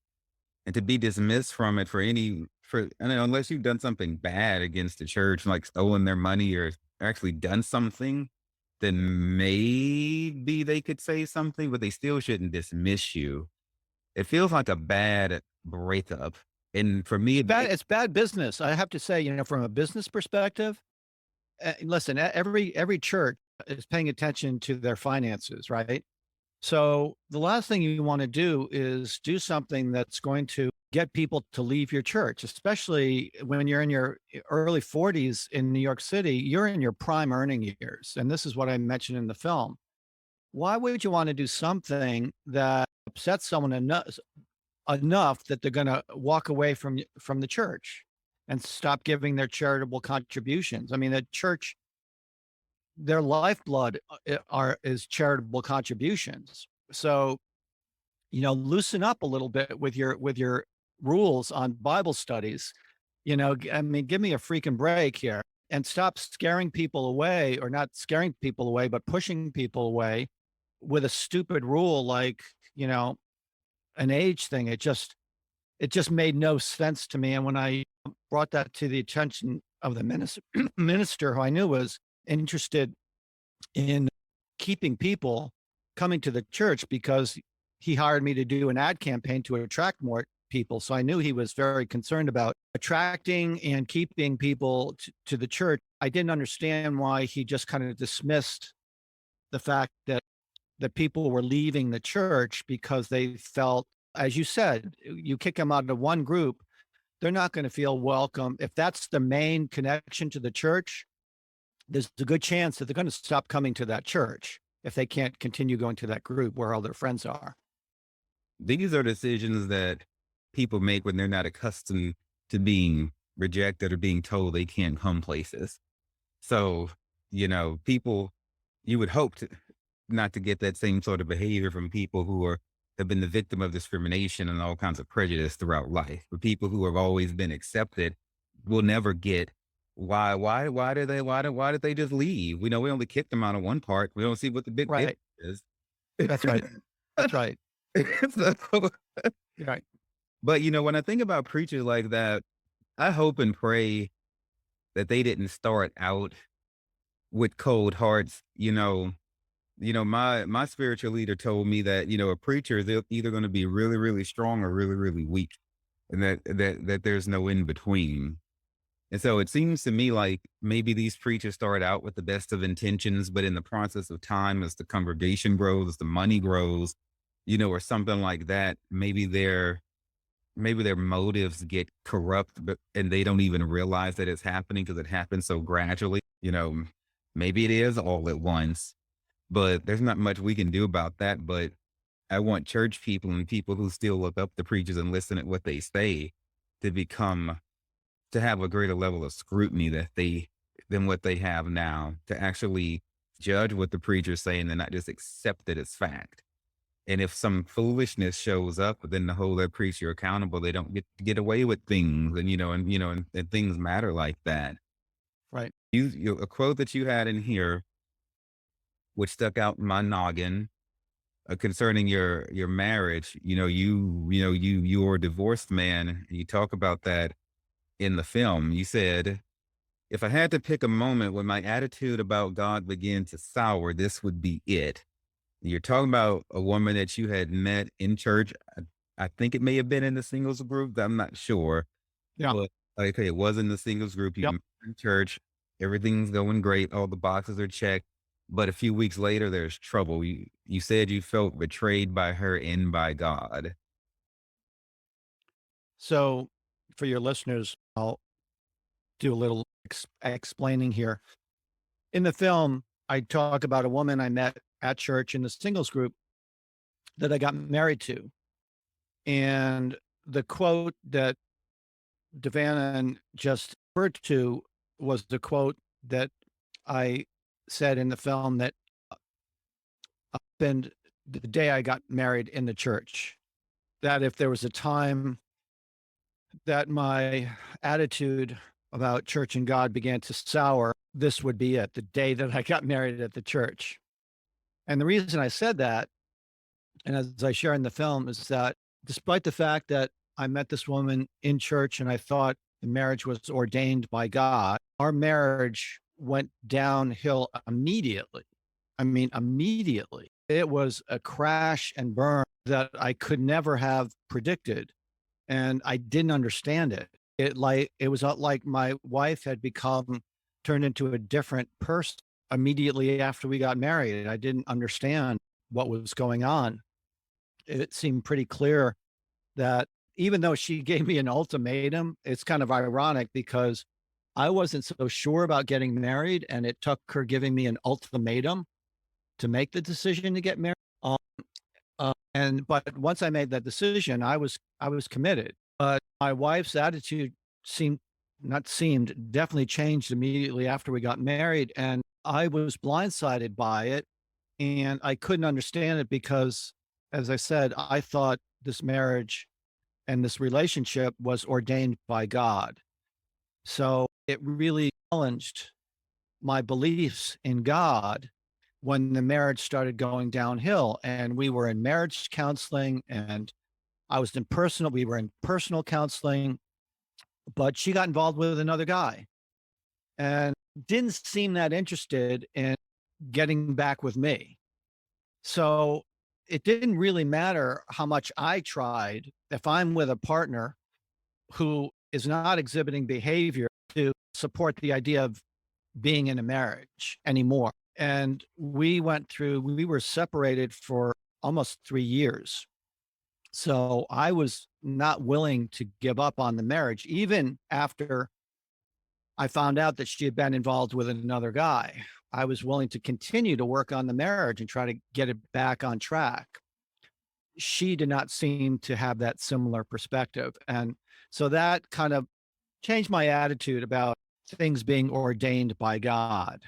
and to be dismissed from it I don't know, unless you've done something bad against the church, like stolen their money or actually done something, then maybe they could say something, but they still shouldn't dismiss you. It feels like a bad breakup. And for me, It's bad business. I have to say, from a business perspective, listen, every church is paying attention to their finances, right? So the last thing you want to do is do something that's going to get people to leave your church, especially when you're in your early 40s in New York City. You're in your prime earning years. And this is what I mentioned in the film. Why would you want to do something that upsets someone enough that they're going to walk away from the church and stop giving their charitable contributions? I mean, the church, their lifeblood is charitable contributions. So, loosen up a little bit with your rules on Bible studies. I mean, give me a freaking break here and stop scaring people away, or not scaring people away, but pushing people away with a stupid rule like, an age thing. It just made no sense to me. And when I brought that to the attention of the minister, minister who I knew was interested in keeping people coming to the church because he hired me to do an ad campaign to attract more people. So I knew he was very concerned about attracting and keeping people to the church. I didn't understand why he just kind of dismissed the fact that people were leaving the church because they felt, as you said, you kick them out of one group, they're not going to feel welcome. If that's the main connection to the church, there's a good chance that they're going to stop coming to that church if they can't continue going to that group where all their friends are. These are decisions that people make when they're not accustomed to being rejected or being told they can't come places. So, people, you would hope not to get that same sort of behavior from people who have been the victim of discrimination and all kinds of prejudice throughout life. But people who have always been accepted will never get why did they just leave? We know we only kicked them out of one part. We don't see what the big deal Right. is. That's right. That's right. So, You're right. but when I think about preachers like that, I hope and pray that they didn't start out with cold hearts. My spiritual leader told me that, a preacher is either going to be really, really strong or really, really weak, and that there's no in between. And so it seems to me like maybe these preachers start out with the best of intentions, but in the process of time, as the congregation grows, as the money grows, or something like that, maybe their motives get corrupt, and they don't even realize that it's happening because it happens so gradually. Maybe it is all at once, but there's not much we can do about that. But I want church people and people who still look up to preachers and listen at what they say to have a greater level of scrutiny than what they have now, to actually judge what the preacher's saying and not just accept it as fact. And if some foolishness shows up, then to hold that preacher accountable, they don't get away with things, and things matter like that. Right. A quote that you had in here, which stuck out in my noggin, concerning your marriage. You're a divorced man. And you talk about that in the film. You said, "If I had to pick a moment when my attitude about God began to sour, this would be it." You're talking about a woman that you had met in church. I think it may have been in the singles group. I'm not sure. Yeah. But okay, it was in the singles group. You Yep. met in church. Everything's going great. All the boxes are checked. But a few weeks later, there's trouble. You said you felt betrayed by her and by God. So for your listeners, I'll do a little explaining here. In the film, I talk about a woman I met at church in the singles group that I got married to. And the quote that Devanna just referred to was the quote that I said in the film that happened the day I got married in the church. That if there was a time that my attitude about church and God began to sour, this would be it, the day that I got married at the church. And the reason I said that, and as I share in the film, is that despite the fact that I met this woman in church and I thought the marriage was ordained by God, our marriage went downhill immediately. I mean, immediately. It was a crash and burn that I could never have predicted. And I didn't understand it. It was like my wife had turned into a different person immediately after we got married. I didn't understand what was going on. It seemed pretty clear that even though she gave me an ultimatum, it's kind of ironic because I wasn't so sure about getting married, and it took her giving me an ultimatum to make the decision to get married. But once I made that decision, I was committed. But my wife's attitude definitely changed immediately after we got married, and I was blindsided by it, and I couldn't understand it because, as I said, I thought this marriage and this relationship was ordained by God. So it really challenged my beliefs in God when the marriage started going downhill, and we were in marriage counseling, and we were in personal counseling, but she got involved with another guy and didn't seem that interested in getting back with me. So it didn't really matter how much I tried. If I'm with a partner who is not exhibiting behavior to support the idea of being in a marriage anymore. And we were separated for almost 3 years. So I was not willing to give up on the marriage, even after I found out that she had been involved with another guy. I was willing to continue to work on the marriage and try to get it back on track. She did not seem to have that similar perspective. And so that kind of changed my attitude about things being ordained by God.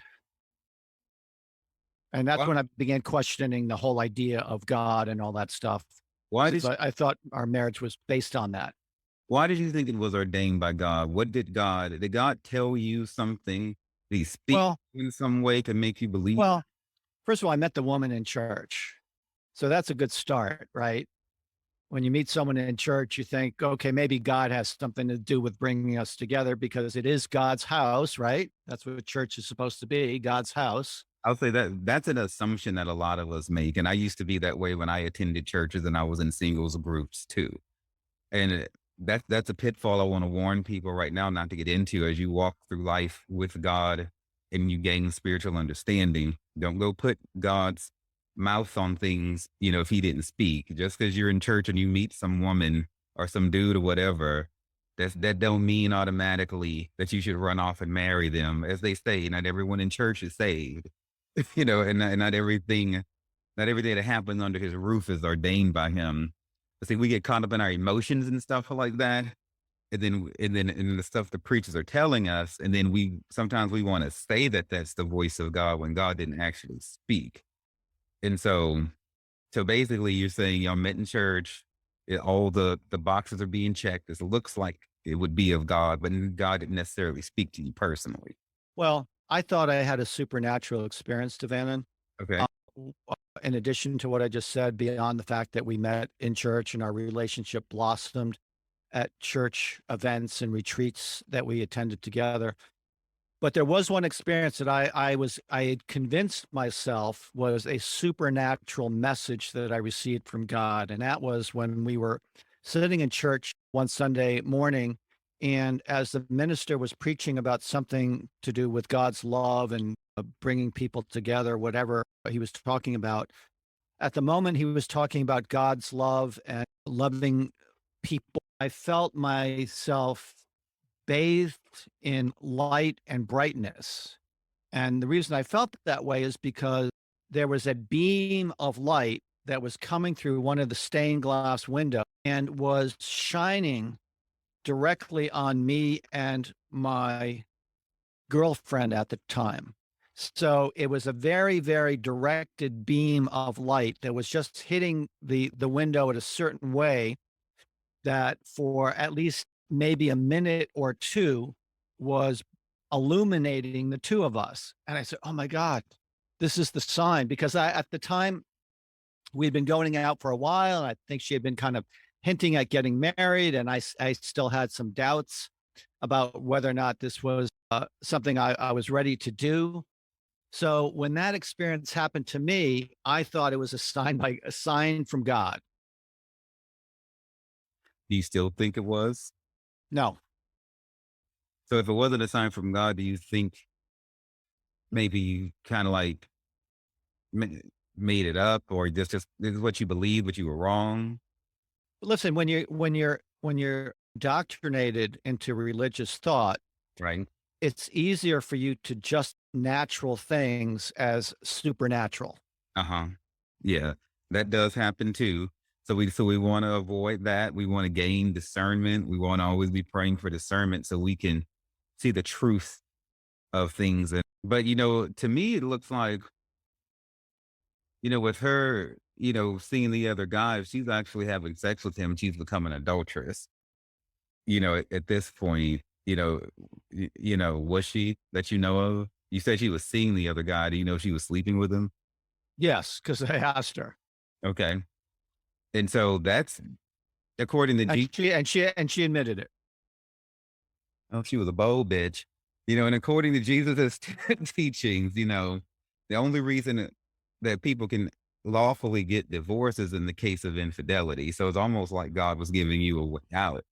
And that's Why, when I began questioning the whole idea of God and all that stuff. why did 'Cause I thought our marriage was based on that. why did you think it was ordained by God? What did God tell you something? Did he speak Well, in some way to make you believe? well, first of all, I met the woman in church. So that's a good start, right? When you meet someone in church, you think, okay, maybe God has something to do with bringing us together because it is God's house, right? That's what church is supposed to be, God's house. I'll say that that's an assumption that a lot of us make. And I used to be that way when I attended churches and I was in singles groups too. And that's a pitfall I want to warn people right now not to get into as you walk through life with God and you gain spiritual understanding. Don't go put God's mouth on things, if he didn't speak. Just because you're in church and you meet some woman or some dude or whatever, that don't mean automatically that you should run off and marry them. As they say, not everyone in church is saved, and not everything, not everything that happens under his roof is ordained by him. But see, we get caught up in our emotions and stuff like that. And the stuff the preachers are telling us. And then sometimes we want to say that that's the voice of God when God didn't actually speak. And so basically you're saying y'all met in church, all the boxes are being checked. It looks like it would be of God, but God didn't necessarily speak to you personally. Well, I thought I had a supernatural experience, Devanan. Okay. Uh, in addition to what I just said, beyond the fact that we met in church and our relationship blossomed at church events and retreats that we attended together. But there was one experience that I had convinced myself was a supernatural message that I received from God, and that was when we were sitting in church one Sunday morning, and as the minister was preaching about something to do with God's love and bringing people together, whatever he was talking about, at the moment he was talking about God's love and loving people, I felt myself bathed in light and brightness. And the reason I felt that way is because there was a beam of light that was coming through one of the stained glass windows and was shining directly on me and my girlfriend at the time. So it was a very, very directed beam of light that was just hitting the window in a certain way that for at least maybe a minute or two was illuminating the two of us. And I said, "Oh my God, this is the sign." Because at the time, we'd been going out for a while. And I think she had been kind of hinting at getting married. And I still had some doubts about whether or not this was something I was ready to do. So when that experience happened to me, I thought it was a sign from God. Do you still think it was? No, So if it wasn't a sign from God, do you think maybe you kind of like ma- made it up or just this is what you believe, but you were wrong? listen, when you're indoctrinated into religious thought, Right. it's easier for you to just natural things as supernatural. Uh-huh. Yeah, that does happen too. So we want to avoid that. We want to gain discernment. We want to always be praying for discernment so we can see the truth of things. But to me, it looks like, with her, seeing the other guy, if she's actually having sex with him, she's become an adulteress. At this point, was she that you know of? You said she was seeing the other guy. Do you know she was sleeping with him? Yes, because I asked her, Okay. And so that's according to and G. she admitted it. Oh, she was a bold bitch. And according to Jesus' teachings, The only reason that people can lawfully get divorced is in the case of infidelity. So it's almost like God was giving you a way out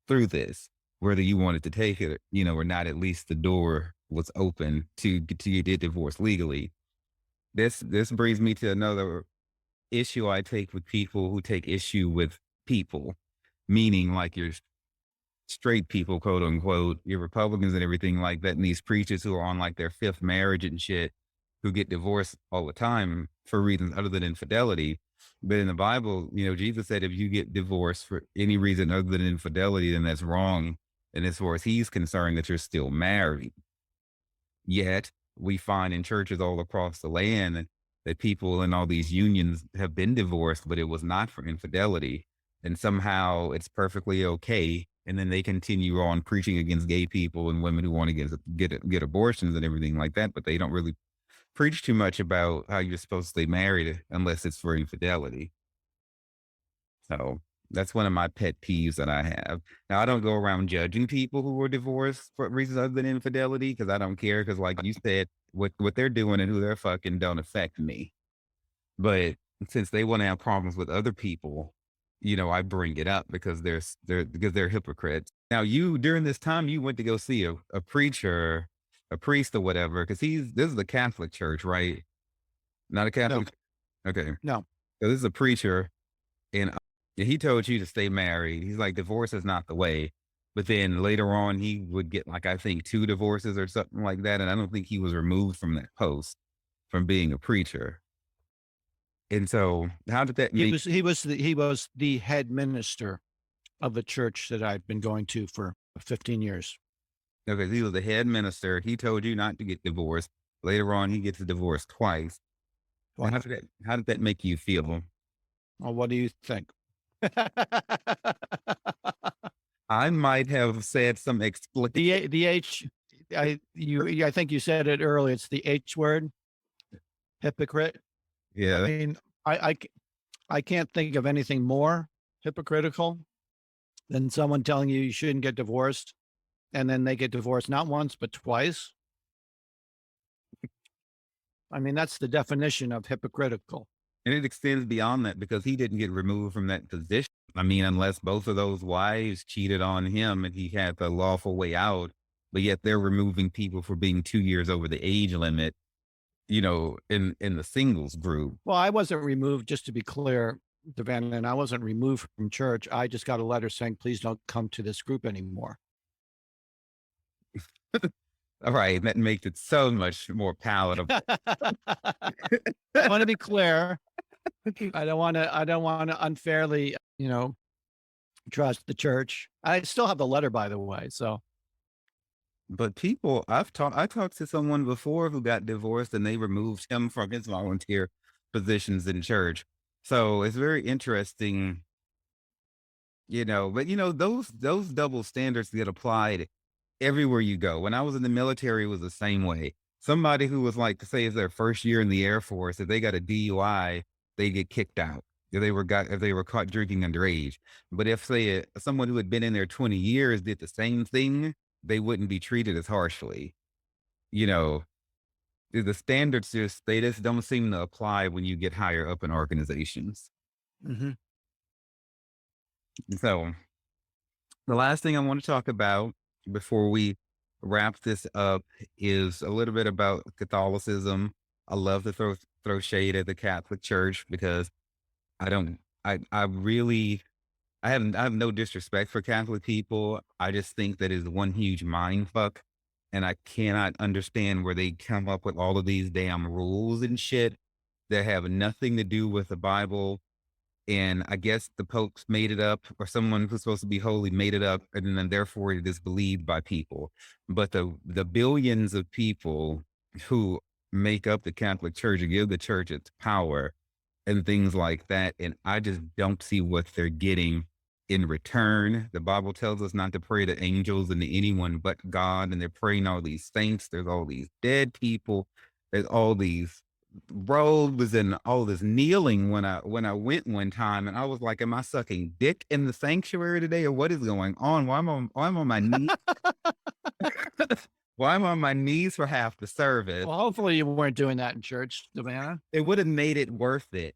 through this, whether you wanted to take it, or not. At least the door was open to get divorced legally. This brings me to another issue I take with people who take issue with people, meaning like your straight people, quote unquote, your Republicans and everything like that, and these preachers who are on like their fifth marriage and shit, who get divorced all the time for reasons other than infidelity. But in the Bible, Jesus said if you get divorced for any reason other than infidelity, then that's wrong. And as far as he's concerned, that you're still married. Yet we find in churches all across the land that people in all these unions have been divorced, but it was not for infidelity. And somehow it's perfectly okay. And then they continue on preaching against gay people and women who want to get abortions and everything like that. But they don't really preach too much about how you're supposed to stay married unless it's for infidelity. So that's one of my pet peeves that I have. Now, I don't go around judging people who were divorced for reasons other than infidelity because I don't care. Because, like you said, what they're doing and who they're fucking don't affect me. But since they want to have problems with other people, I bring it up because they're hypocrites. Now, you during this time, you went to go see a preacher, a priest or whatever, because this is the Catholic church, right? Not a No, Catholic. Okay, no. so this is a preacher, and he told you to stay married. He's like, divorce is not the way. But then later on, he would get like I think 2 divorces or something like that, and I don't think he was removed from that post from being a preacher. And so, how did that He make? was he was the head minister of the church that I've been going to for 15 years. Okay, he was the head minister. He told you not to get divorced. Later on, he gets a divorce twice. Twice. How did that make you feel? Well, what do you think? I might have said some explicit. The H, I think you said it earlier. It's the H word, hypocrite. I Yeah, mean, I can't think of anything more hypocritical than someone telling you you shouldn't get divorced, and then they get divorced not once but twice. I mean, that's the definition of hypocritical. and it extends beyond that because he didn't get removed from that position. I mean, unless both of those wives cheated on him and he had the lawful way out, but yet they're removing people for being 2 years over the age limit, in the singles group. Well, I wasn't removed, just to be clear, Devan, and I wasn't removed from church. I just got a letter saying, please don't come to this group anymore. All right, that makes it so much more palatable. I want to be clear. I don't want to unfairly, trust the church. I still have the letter, by the way. So But people, I talked to someone before who got divorced and they removed him from his volunteer positions in church. So it's very interesting, but those double standards get applied everywhere you go. When I was in the military, it was the same way. Somebody who was like, say, is their first year in the Air Force, if they got a DUI, they get kicked out. If they were caught drinking underage. But if say someone who had been in there 20 years did the same thing, they wouldn't be treated as harshly. You know, the standards they just don't seem to apply when you get higher up in organizations. mhm. So the last thing I want to talk about before we wrap this up is a little bit about Catholicism. I love to throw shade at the Catholic Church because I don't I really I have no disrespect for Catholic people. I just think that is one huge mind fuck. And I cannot understand where they come up with all of these damn rules and shit that have nothing to do with the Bible. And I guess the popes made it up, or someone who's supposed to be holy made it up, and then therefore it is believed by people. But the billions of people who make up the Catholic Church and give the church its power and things like that, and I just don't see what they're getting in return. The Bible tells us not to pray to angels and to anyone but God, and they're praying all these saints. There's all these dead people. There's all these robes and all this kneeling when I went one time, and I was like, am I sucking dick in the sanctuary today, or what is going on? Why am I on my knees? Well, I'm on my knees for half the service. Well, hopefully you weren't doing that in church, Savannah. It would have made it worth it.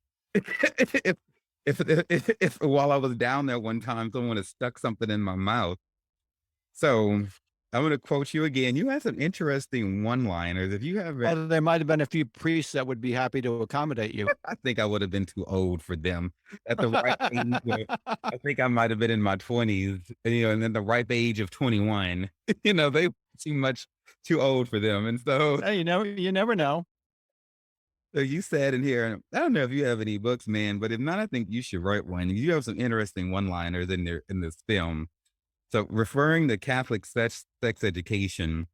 if, if while I was down there one time, someone had stuck something in my mouth. So I'm going to quote you again. You had some interesting one-liners. If you have, Well, there might have been a few priests that would be happy to accommodate you. I think I would have been too old for them at the right age. I think I might have been in my 20s, and then the ripe age of 21. They seem much too old for them. And so, Hey, you never know. so you said in here, I don't know if you have any books, man, but if not, I think you should write one. You have some interesting one-liners in this film. So referring to Catholic sex education,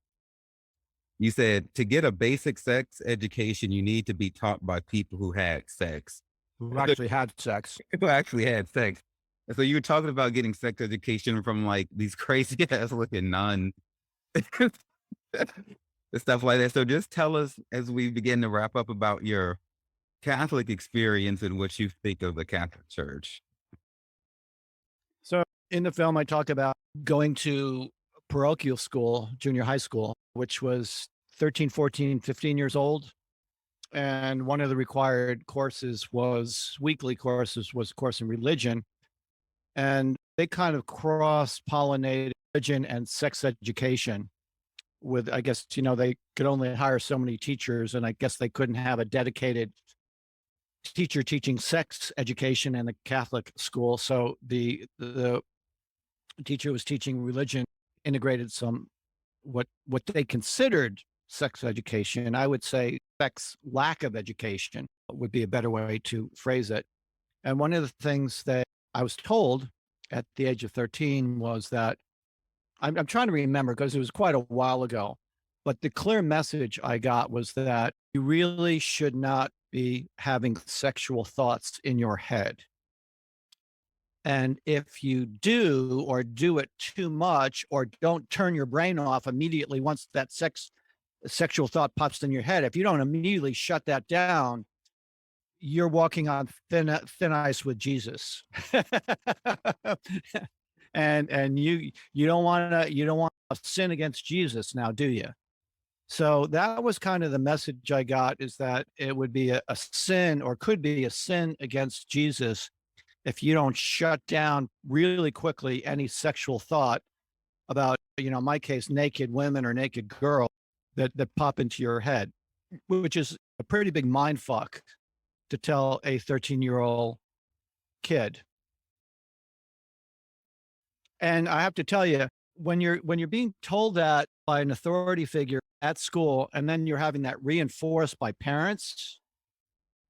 you said to get a basic sex education, you need to be taught by people who had sex, Who actually had sex. who actually had sex. And so you were talking about getting sex education from like these crazy ass looking nuns and stuff like that. So just tell us as we begin to wrap up about your Catholic experience and what you think of the Catholic Church. So in the film, I talk about going to parochial school, junior high school, which was 13, 14, 15 years old. And one of the required weekly courses was a course in religion. And they kind of cross-pollinated religion and sex education with, I guess, they could only hire so many teachers. And I guess they couldn't have a dedicated teacher teaching sex education in the Catholic school. So the teacher was teaching religion, integrated some what they considered sex education. I would say sex lack of education would be a better way to phrase it. And one of the things that I was told at the age of 13 was that I'm trying to remember because it was quite a while ago, but the clear message I got was that you really should not be having sexual thoughts in your head. And if you do, or do it too much, or don't turn your brain off immediately once that sexual thought pops in your head, if you don't immediately shut that down, you're walking on thin ice with Jesus. and you don't want to sin against Jesus now, do you? So that was kind of the message I got, is that it would be a sin, or could be a sin against Jesus, if you don't shut down really quickly any sexual thought about, in my case, naked women or naked girls that pop into your head, which is a pretty big mind fuck to tell a 13-year-old kid. And I have to tell you, when you're being told that by an authority figure at school, and then you're having that reinforced by parents,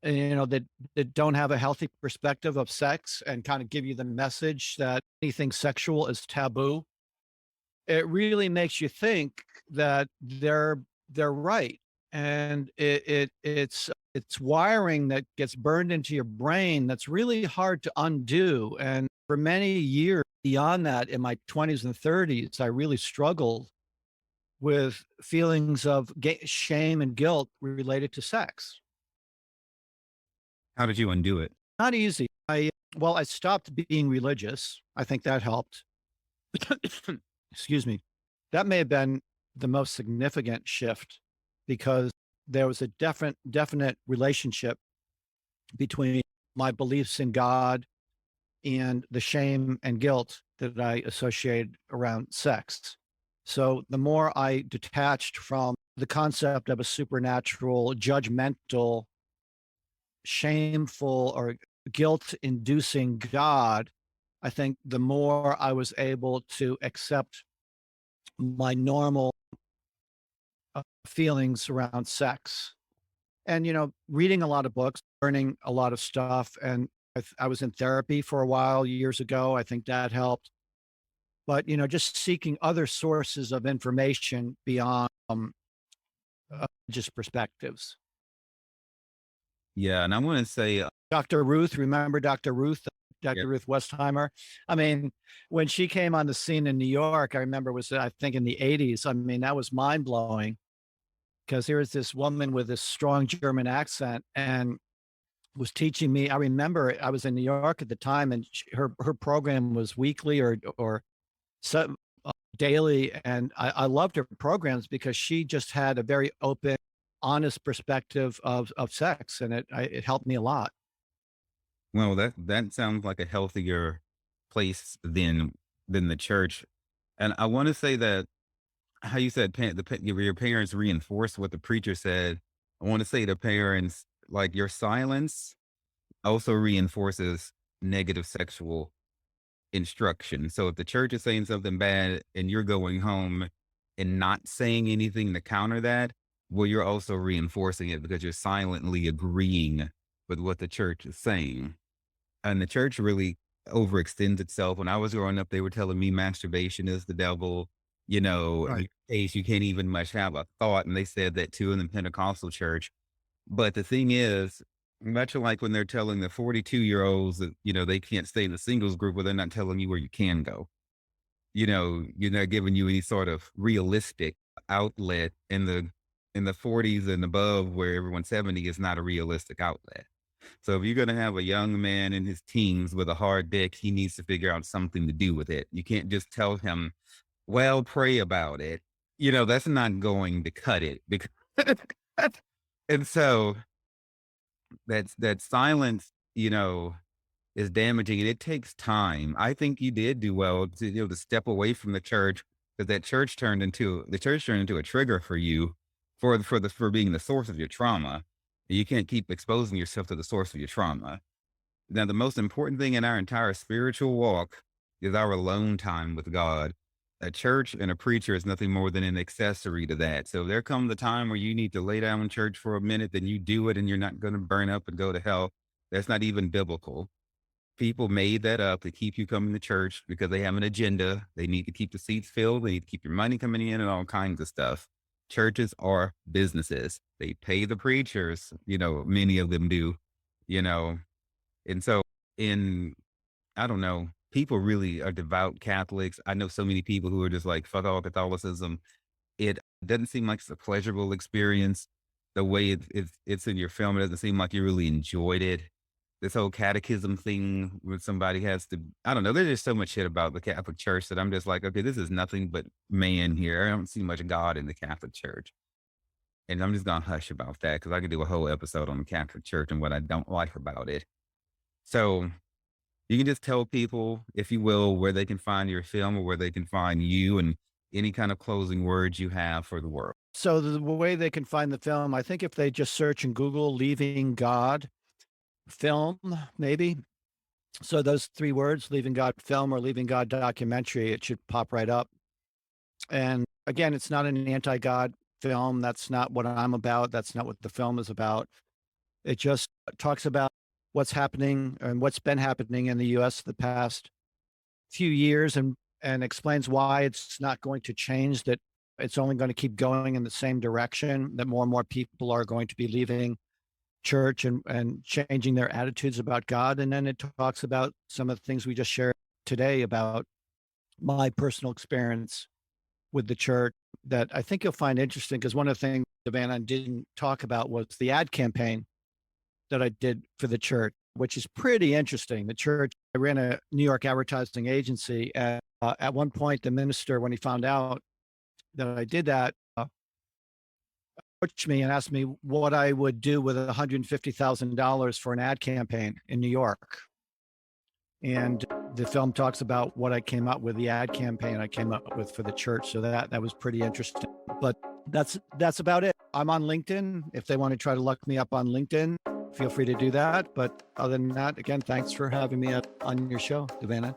that don't have a healthy perspective of sex and kind of give you the message that anything sexual is taboo, it really makes you think that they're right. And it's wiring that gets burned into your brain that's really hard to undo. And for many years beyond that, in my 20s and 30s, I really struggled with feelings of shame and guilt related to sex. How did you undo it? Not easy. I stopped being religious. I think that helped. Excuse me. That may have been the most significant shift, because there was a definite relationship between my beliefs in God and the shame and guilt that I associated around sex. So the more I detached from the concept of a supernatural, judgmental, shameful, or guilt-inducing God, I think the more I was able to accept my normal feelings around sex. And, reading a lot of books, learning a lot of stuff. And I was in therapy for a while years ago. I think that helped. But, just seeking other sources of information beyond just perspectives. Yeah, and I want to say, Dr. Ruth, remember Dr. Ruth? Dr. Yeah. Ruth Westheimer. I mean, when she came on the scene in New York, I remember I think in the 80s. I mean, that was mind blowing, because here was this woman with this strong German accent and was teaching me. I remember I was in New York at the time, and her program was weekly or daily. And I loved her programs because she just had a very open, honest perspective of sex. And it helped me a lot. Well, that sounds like a healthier place than the church. And I want to say that how you said your parents reinforced what the preacher said. I want to say to parents, like, your silence also reinforces negative sexual instruction. So if the church is saying something bad and you're going home and not saying anything to counter that, well, you're also reinforcing it because you're silently agreeing with what the church is saying. And the church really overextends itself. When I was growing up, they were telling me masturbation is the devil. In Right. your case, you can't even much have a thought. And they said that too in the Pentecostal church. But the thing is, much like when they're telling the 42-year-olds that, they can't stay in the singles group, well, they're not telling you where you can go. You're not giving you any sort of realistic outlet in the 40s and above where everyone's 70 is not a realistic outlet. So if you're going to have a young man in his teens with a hard dick, he needs to figure out something to do with it. You can't just tell him, well, pray about it. That's not going to cut it because and so that silence, is damaging and it takes time. I think you did do well to, to step away from the church because the church turned into a trigger for you for being the source of your trauma. You can't keep exposing yourself to the source of your trauma. Now, the most important thing in our entire spiritual walk is our alone time with God. A church and a preacher is nothing more than an accessory to that. So there comes a time where you need to lay down in church for a minute, then you do it and you're not going to burn up and go to hell. That's not even biblical. People made that up to keep you coming to church because they have an agenda. They need to keep the seats filled. They need to keep your money coming in and all kinds of stuff. Churches are businesses. They pay the preachers, many of them do, you know. And so I don't know, people really are devout Catholics. I know so many people who are just like, fuck all Catholicism. It doesn't seem like it's a pleasurable experience. The way it's in your film, it doesn't seem like you really enjoyed it. This whole catechism thing where somebody has to, I don't know, there's just so much shit about the Catholic Church that I'm just like, okay, this is nothing but man here. I don't see much God in the Catholic Church. And I'm just going to hush about that because I could do a whole episode on the Catholic Church and what I don't like about it. So you can just tell people, if you will, where they can find your film or where they can find you and any kind of closing words you have for the world. So the way they can find the film, I think if they just search in Google, Leaving God film, maybe. So those three words, Leaving God film or Leaving God documentary, it should pop right up. And again, it's not an anti-God film. That's not what I'm about. That's not what the film is about. It just talks about what's happening and what's been happening in the US the past few years and explains why it's not going to change, that it's only going to keep going in the same direction, that more and more people are going to be leaving church and changing their attitudes about God. And then it talks about some of the things we just shared today about my personal experience with the church that I think you'll find interesting, because one of the things Savannah didn't talk about was the ad campaign that I did for the church, which is pretty interesting. The church, I ran a New York advertising agency. And at one point, the minister, when he found out that I did that, approached me and asked me what I would do with $150,000 for an ad campaign in New York. And the film talks about what I came up with, the ad campaign I came up with for the church. So that was pretty interesting. But that's about it. I'm on LinkedIn. If they want to try to look me up on LinkedIn, feel free to do that. But other than that, again, thanks for having me on your show, Savannah.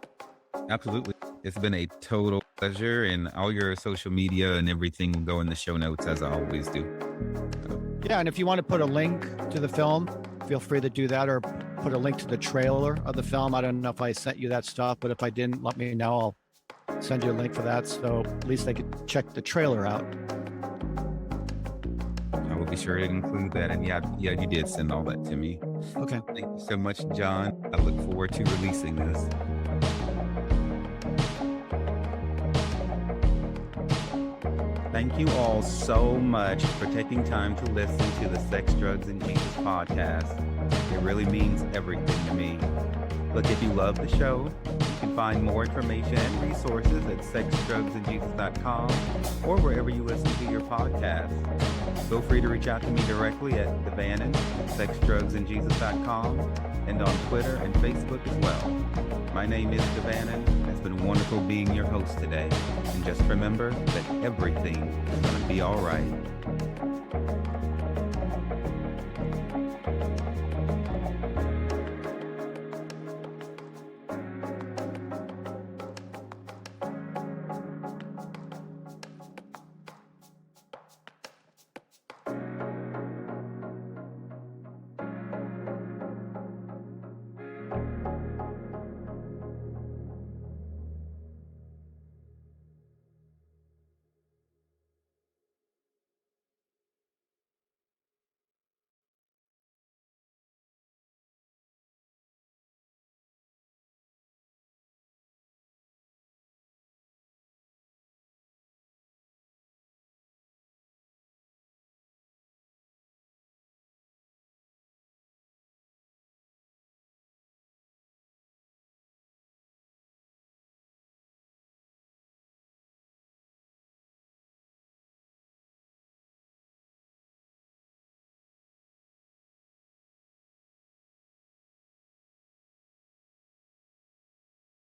Absolutely. It's been a total pleasure, and all your social media and everything will go in the show notes as I always do. Yeah, and if you want to put a link to the film, feel free to do that, or put a link to the trailer of the film. I don't know if I sent you that stuff, but if I didn't, let me know. I'll send you a link for that, so at least they could check the trailer out. I will be sure to include that. And yeah, you did send all that to me. Okay. Thank you so much, John. I look forward to releasing this. Thank you all so much for taking time to listen to the Sex, Drugs, and Jesus podcast. It really means everything to me. Look, if you love the show, you can find more information and resources at sexdrugsandjesus.com or wherever you listen to your podcasts. Feel free to reach out to me directly at Devannon, sexdrugsandjesus.com, and on Twitter and Facebook as well. My name is Devannon. It's been wonderful being your host today. And just remember that everything is going to be all right.